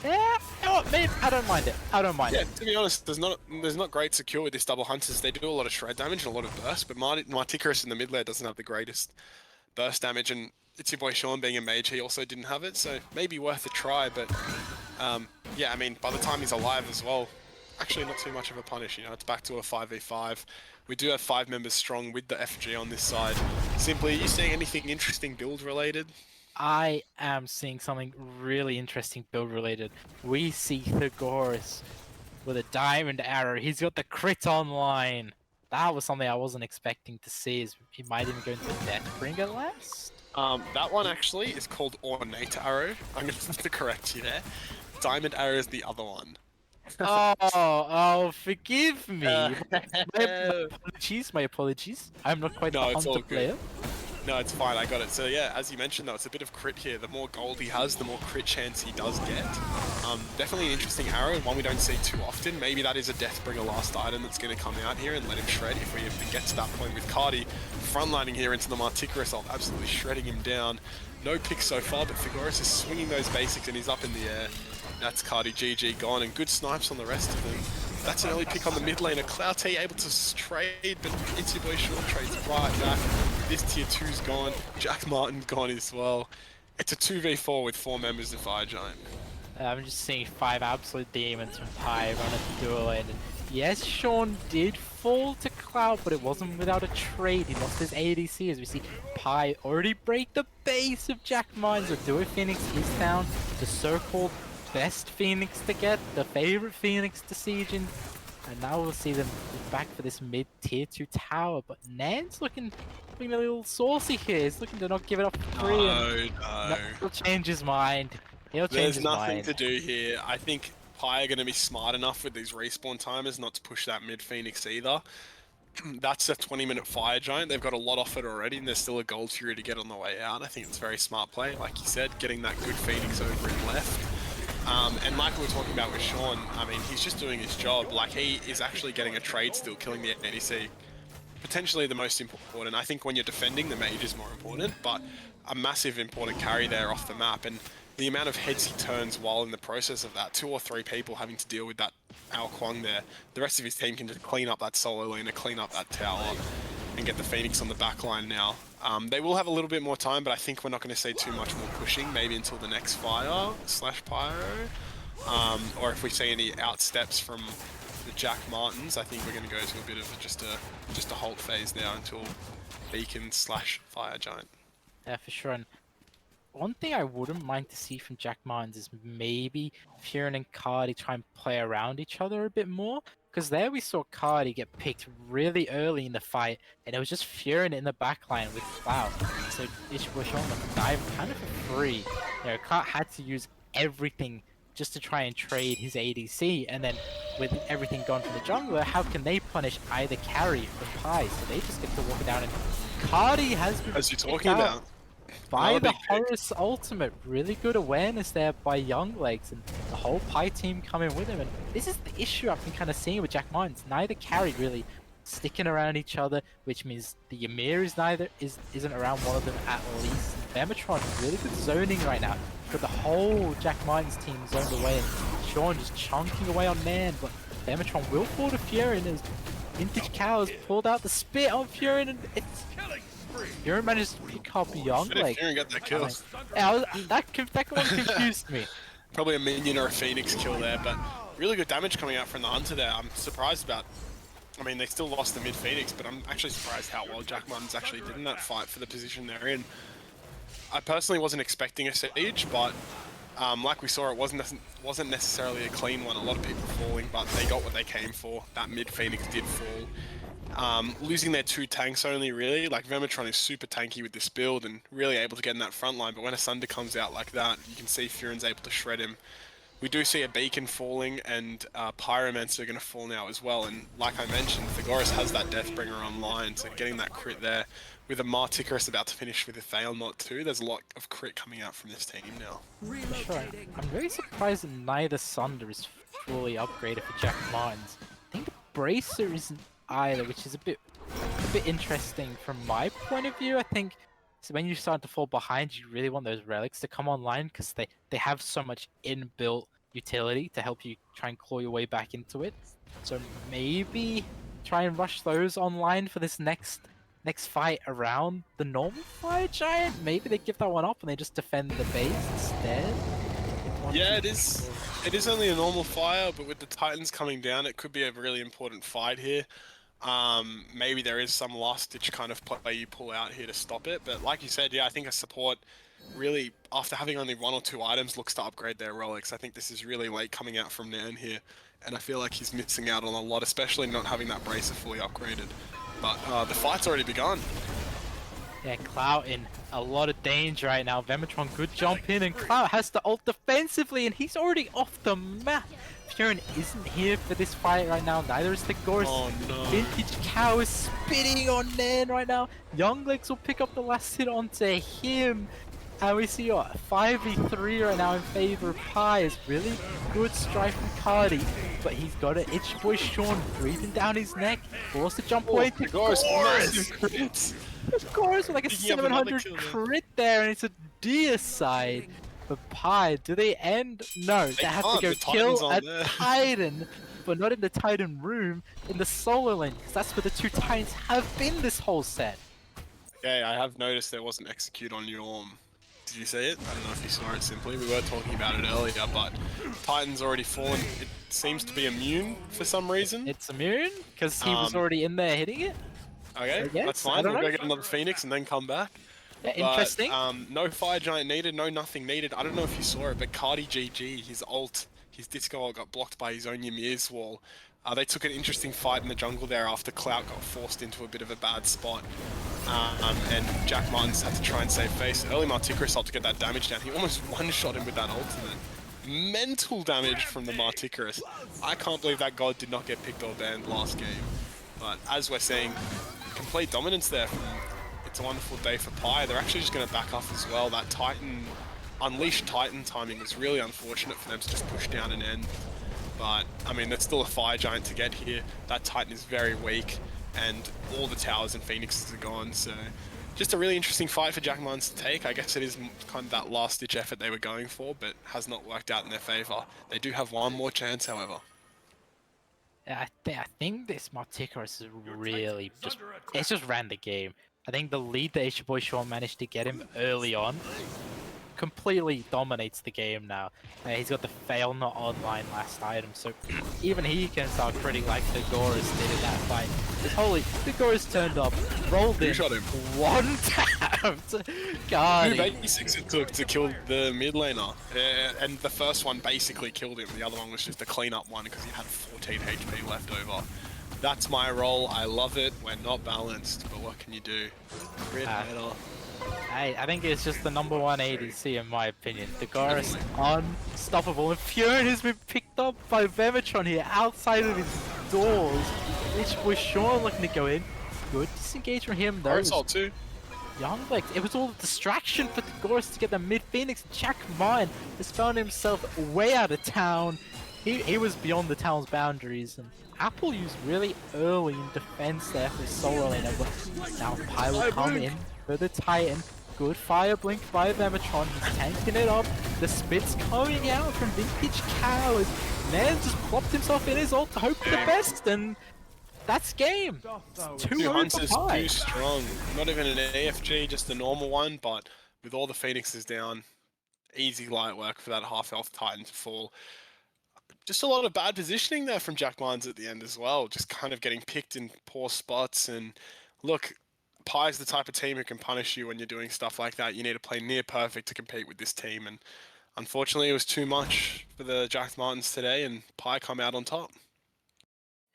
S1: Yeah, oh, maybe I don't mind it. I don't mind it.
S2: To be honest, there's not great secure with this double hunters. They do a lot of shred damage and a lot of burst, but Marticarus in the mid layer doesn't have the greatest burst damage, and it's your boy Sean being a mage, he also didn't have it, so maybe worth a try. But yeah, I mean, by the time he's alive as well, actually not too much of a punish. You know, it's back to a 5v5. We do have 5 members strong with the FG on this side. Simply, are you seeing anything interesting build related?
S1: I am seeing something really interesting build related. We see Thegoris with a diamond arrow. He's got the crit online. That was something I wasn't expecting to see. Is he might even go into Deathbringer last?
S2: That one actually is called Ornate Arrow. I'm going to correct you there. Diamond Arrow is the other one.
S1: Oh, forgive me. My apologies. I'm not quite the hunter player.
S2: No, it's fine, I got it. So yeah, as you mentioned though, it's a bit of crit here. The more gold he has, the more crit chance he does get. Definitely an interesting arrow, one we don't see too often. Maybe that is a Deathbringer last item that's going to come out here and let him shred if we even get to that point with Cardi. Frontlining here into the Marticarus ult, absolutely shredding him down. No picks so far, but Thegoris is swinging those basics and he's up in the air. That's Cardi GG gone, and good snipes on the rest of them. That's an early pick on the mid laner. Cloud T able to trade, but it's your boy Sean trades right back. This tier 2's gone. Jack Martin gone as well. It's a 2v4 with 4 members of Fire Giant.
S1: I'm just seeing 5 absolute demons from Pi run a duel in. And yes, Sean did fall to Cloud, but it wasn't without a trade. He lost his ADC as we see Pi already break the base of Jack Martin. So Duo Phoenix is down. The so-called best Phoenix to get, the favorite Phoenix to siege in. And now we'll see them back for this mid tier 2 tower. But Nan's looking a little saucy here. He's looking to not give it up for free.
S2: No.
S1: He'll change his mind.
S2: There's nothing to do here. I think Pi are going to be smart enough with these respawn timers not to push that mid Phoenix either. That's a 20-minute Fire Giant. They've got a lot off it already, and there's still a Gold Fury to get on the way out. I think it's a very smart play. Like you said, getting that good Phoenix over in left. And like we were talking about with Sean, I mean, he's just doing his job. Like, he is actually getting a trade still, killing the ADC. Potentially the most important. I think when you're defending, the mage is more important, but a massive important carry there off the map. And the amount of heads he turns while in the process of that, 2 or 3 people having to deal with that Ao Kuang there, the rest of his team can just clean up that solo laner, clean up that tower, and get the Phoenix on the back line now. They will have a little bit more time, but I think we're not going to see too much more pushing, maybe until the next Fire/Pyro. Or if we see any outsteps from the Jack Martins, I think we're going to go to a bit of just a halt phase now until Beacon/Fire Giant.
S1: Yeah, for sure. And one thing I wouldn't mind to see from Jack Martins is maybe Furin and Cardi try and play around each other a bit more. Because there we saw Cardi get picked really early in the fight, and it was just Furin in the backline with Cloud. So Ichibush on the dive kind of for free. You know, Cloud had to use everything just to try and trade his ADC, and then with everything gone from the jungler, how can they punish either carry from Pi? So they just get to walk down, and Cardi has been
S2: As you're talking about.
S1: by the Horus ultimate. Really good awareness there by Younglegs, and the whole Pi team coming with him. And this is the issue I've been kind of seeing with Jack Martins. Neither carry really sticking around each other, which means the Ymir isn't around one of them at least. Vematron really good zoning right now. Got the whole Jack Martins team zoned away, and Sean just chunking away on Nan, but Vematron will fall to Furin as Vintage Cows pulled out the spit on Furin, and it's Furin managed to pick up Younglegs.
S2: Furin got that kill.
S1: Yeah, that one confused me.
S2: Probably a minion or a Phoenix kill there, but really good damage coming out from the Hunter there. I'm surprised about. I mean, they still lost the mid Phoenix, but I'm actually surprised how well Jack Martins actually did in that fight for the position they're in. I personally wasn't expecting a siege, but like we saw, it wasn't necessarily a clean one. A lot of people falling, but they got what they came for. That mid Phoenix did fall. Losing their 2 tanks only, really. Like, Vematron is super tanky with this build and really able to get in that front line, but when Asunder comes out like that, you can see Furin's able to shred him. We do see a Beacon falling, and Pyromancer are going to fall now as well, and like I mentioned, Thegoris has that Deathbringer online, so getting that crit there, with a Marticarus about to finish with a Fail Not too, there's a lot of crit coming out from this team now.
S1: Sure. I'm very surprised that neither Sunder is fully upgraded for Jack Martins. I think the Bracer isn't either, which is a bit interesting from my point of view. I think so when you start to fall behind, you really want those relics to come online, because they have so much inbuilt utility to help you try and claw your way back into it. So maybe try and rush those online for this next fight around the normal Fire Giant. Maybe they give that one up and they just defend the base instead.
S2: Yeah, it is only a normal fire, but with the Titans coming down, it could be a really important fight here. Maybe there is some last-ditch kind of play you pull out here to stop it, but like you said, yeah, I think a support really, after having only 1 or 2 items, looks to upgrade their relics. I think this is really late coming out from Nan here, and I feel like he's missing out on a lot, especially not having that Bracer fully upgraded. But the fight's already begun.
S1: Yeah, Clout in a lot of danger right now. Vematron good jump in, and Clout has to ult defensively, and he's already off the map. Furin isn't here for this fight right now, neither is Thegoris.
S2: Oh no.
S1: Vintage Cow is spitting on Nan right now. Younglegs will pick up the last hit onto him. And we see 5v3 right now in favor of Pi. Is really good strike from Cardi, but he's got an itch boy Sean breathing down his neck. Forced to jump away.
S2: Thegoris, massive crits.
S1: Thegoris with like a 700 crit there, and it's a deicide. But Pi, do they end? No,
S2: They
S1: they have to
S2: can't.
S1: go
S2: The Titans
S1: kill a
S2: aren't there.
S1: Titan, but not in the Titan room, in the solo lane, because that's where the two Titans have been this whole set.
S2: Okay, I have noticed there wasn't execute on your. Did you see it? I don't know if you saw it simply. We were talking about it earlier, but Titan's already fallen. It seems to be immune for some reason.
S1: It's immune, because he was
S2: Um,
S1: already in there hitting it,
S2: okay,
S1: I
S2: that's
S1: guess? I
S2: fine.
S1: don't
S2: We'll go
S1: know.
S2: get another Phoenix and then come back.
S1: Yeah,
S2: But
S1: interesting.
S2: no Fire Giant needed, no nothing needed. I don't know if you saw it, but Cardi GG, his ult, his disco ult got blocked by his own Ymir's wall. They took an interesting fight in the jungle there after Clout got forced into a bit of a bad spot. And Jack Martins had to try and save face. Early Marticarus ult to get that damage down. He almost one-shot him with that ultimate. Mental damage from the Marticarus. I can't believe that god did not get picked or banned last game. But as we're seeing, complete dominance there from It's a Wonderful Day for Pi. They're actually just going to back off as well. That Titan, Unleashed Titan timing was really unfortunate for them to just push down and end. But, I mean, there's still a Fire Giant to get here. That Titan is very weak, and all the towers and Phoenixes are gone, so just a really interesting fight for Jack Mines to take. I guess it is kind of that last-ditch effort they were going for, but has not worked out in their favor. They do have one more chance, however.
S1: I think this Marticarus is really it's just ran the game. I think the lead that Asia Boy Sean managed to get him early on completely dominates the game now. He's got the fail not online last item, so even he can start critting like the Goris did in that fight. Because holy, the Goris turned up, rolled in,
S2: Shot him.
S1: one tapped. God.
S2: 2 basics it took to kill the mid laner, and the first one basically killed him. The other one was just a clean-up one because he had 14 HP left over. That's my role. I love it. We're not balanced, but what can you do? Crit header.
S1: I think it's just the #1 ADC in my opinion. The Goris unstoppable, and Furin has been picked up by Vemetron here outside of his doors, which was Sean looking to go in. Good disengage from him though.
S2: Ult too.
S1: Young Legs, it was all a distraction for the Goris to get the mid Phoenix. Jack Mine has found himself way out of town. He was beyond the town's boundaries, and Apple used really early in defense there for his solo laner, but now Pi will come in for the Titan. Good fire blink by Vemetron, he's tanking it up. The spit's coming out from Vintage Cow as Man just plopped himself in his ult to hope for the best, and that's game. It's 2
S2: Hunters
S1: for Pi.
S2: too strong. Not even an AFG, just a normal one, but with all the Phoenixes down, easy light work for that half-health Titan to fall. Just a lot of bad positioning there from Jack Mines at the end as well, just kind of getting picked in poor spots. And look, Pi's the type of team who can punish you when you're doing stuff like that. You need to play near perfect to compete with this team, and unfortunately it was too much for the Jack Martins today, and Pi come out on top.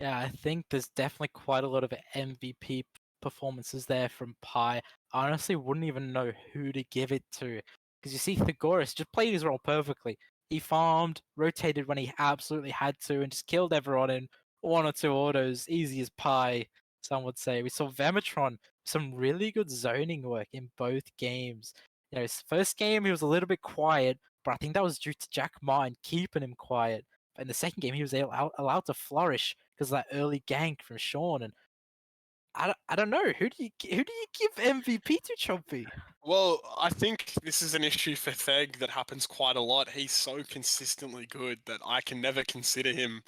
S1: Yeah, I think there's definitely quite a lot of MVP performances there from Pi. I honestly wouldn't even know who to give it to. Because you see, Thegoris just played his role perfectly. He farmed, rotated when he absolutely had to, and just killed everyone in 1 or 2 autos, easy as pie, some would say. We saw Vemetron, some really good zoning work in both games. You know, his first game, he was a little bit quiet, but I think that was due to Jack Martin keeping him quiet. But in the second game, he was allowed to flourish because of that early gank from Sean. And I don't know, who do you give MVP to, Chompy?
S2: Well, I think this is an issue for Theg that happens quite a lot. He's so consistently good that I can never consider him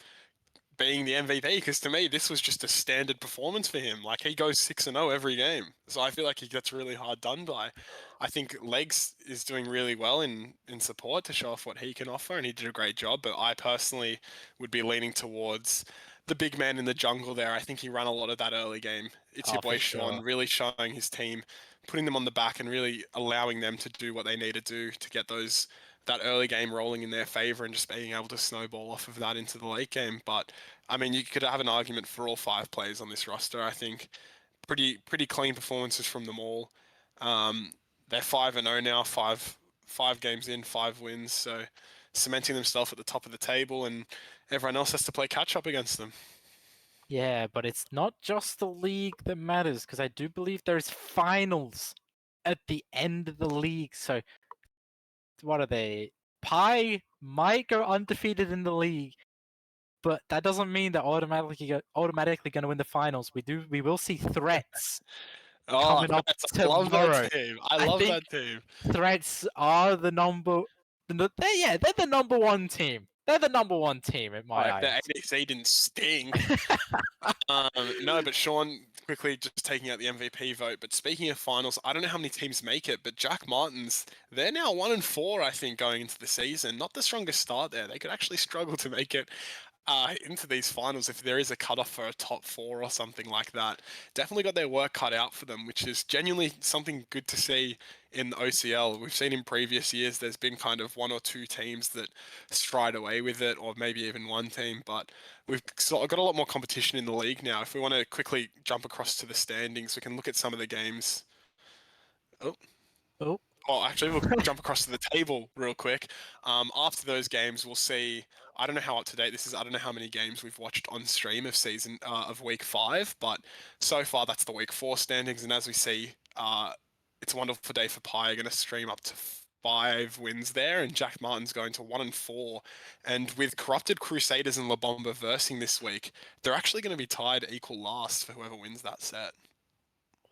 S2: being the MVP, because to me this was just a standard performance for him. Like, he goes 6-0 every game, so I feel like he gets really hard done by. I think Legs is doing really well in support to show off what he can offer, and he did a great job, but I personally would be leaning towards the big man in the jungle there. I think he ran a lot of that early game. It's your boy Sean, really showing his team, putting them on the back and really allowing them to do what they need to do to get that early game rolling in their favor, and just being able to snowball off of that into the late game. But I mean, you could have an argument for all 5 players on this roster. I think pretty clean performances from them all. They're 5-0 now, five games in, 5 wins, so cementing themselves at the top of the table, and everyone else has to play catch up against them.
S1: Yeah, but it's not just the league that matters, because I do believe there's finals at the end of the league. So what are they? Pi might go undefeated in the league, but that doesn't mean they're automatically going to win the finals. We will see threats coming up
S2: I love
S1: tomorrow.
S2: that team. I love
S1: think
S2: that team.
S1: Threats are the They're the number one team. They're the number one team in
S2: Oh,
S1: my
S2: if their
S1: eyes.
S2: ADC didn't stink. No, but Sean quickly just taking out the MVP vote. But speaking of finals, I don't know how many teams make it, but Jack Martins, they're now 1-4, I think, going into the season. Not the strongest start there. They could actually struggle to make it into these finals if there is a cutoff for a top 4 or something like that. Definitely got their work cut out for them, which is genuinely something good to see in the OCL. We've seen in previous years there's been kind of 1 or 2 teams that stride away with it, or maybe even one team, but we've got a lot more competition in the league now. If we want to quickly jump across to the standings, we can look at some of the games. Oh,
S1: Oh,
S2: Oh, actually, we'll jump across to the table real quick. After those games, we'll see. I don't know how up to date this is. I don't know how many games we've watched on stream of week 5, but so far that's the week 4 standings. And as we see, it's a wonderful day for Pi. Going to stream up to 5 wins there, and Jack Martin's going to 1-4. And with Corrupted Crusaders and La Bomba versing this week, they're actually going to be tied equal last for whoever wins that set.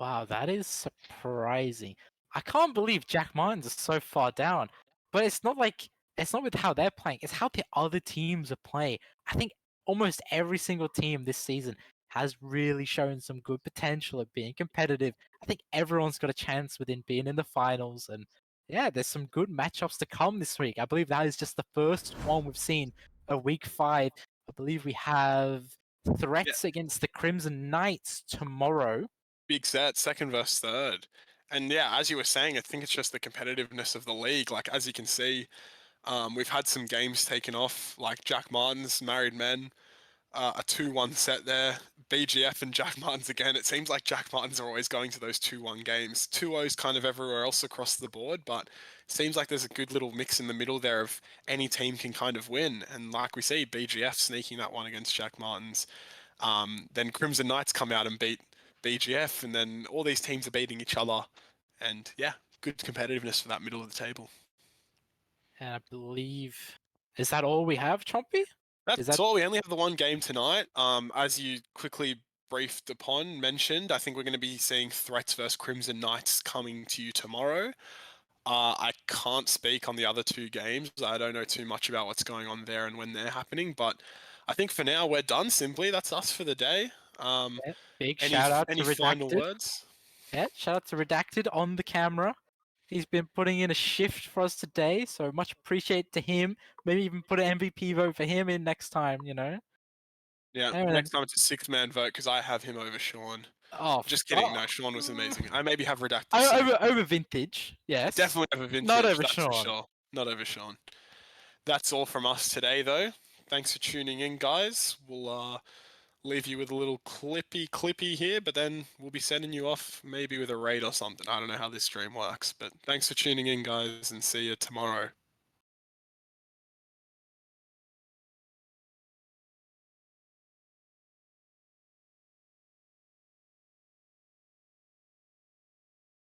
S1: wow, that is surprising. I can't believe Jack Martins is so far down. But it's not with how they're playing, it's how the other teams are playing. I think almost every single team this season has really shown some good potential at being competitive. I think everyone's got a chance within being in the finals, and yeah, there's some good matchups to come this week. I believe that is just the first one we've seen of week 5. I believe we have
S2: Yeah,
S1: threats against the Crimson Knights tomorrow.
S2: big set, second versus third. And yeah, as you were saying, I think it's just the competitiveness of the league. Like, as you can see, we've had some games taken off, like Jack Martin's Married Men, a 2-1 set there. BGF and Jack Martin's again. It seems like Jack Martin's are always going to those 2-1 games. 2-0's kind of everywhere else across the board, but it seems like there's a good little mix in the middle there of any team can kind of win. And like we see, BGF sneaking that one against Jack Martin's. Then Crimson Knights come out and beat BGF, and then all these teams are beating each other. And yeah, good competitiveness for that middle of the table.
S1: And I believe, is that all we have, Chompy? Is
S2: That's
S1: that
S2: all. We only have the one game tonight. As you quickly briefed upon, mentioned, I think we're going to be seeing Threats versus Crimson Knights coming to you tomorrow. I can't speak on the other 2 games. I don't know too much about what's going on there and when they're happening, but I think for now we're done. Simply, that's us for the day.
S1: yeah, big
S2: Any
S1: shout out
S2: any
S1: to
S2: final
S1: Redacted?
S2: words?
S1: Yeah, shout out to Redacted on the camera. He's been putting in a shift for us today, so much appreciate to him. Maybe even put an MVP vote for him in next time, you know?
S2: Yeah,
S1: And
S2: next
S1: then,
S2: time it's a 6-man vote because I have him over Sean.
S1: oh,
S2: Just kidding.
S1: oh,
S2: No, Sean was amazing. I maybe have Redacted second.
S1: over Vintage, yes.
S2: Definitely over
S1: Not
S2: Vintage,
S1: over
S2: that's for
S1: Sean.
S2: sure. Not over Sean. That's all from us today, though. Thanks for tuning in, guys. We'll leave you with a little clippy here, but then we'll be sending you off maybe with a raid or something. I don't know how this stream works, but thanks for tuning in, guys, and see you tomorrow.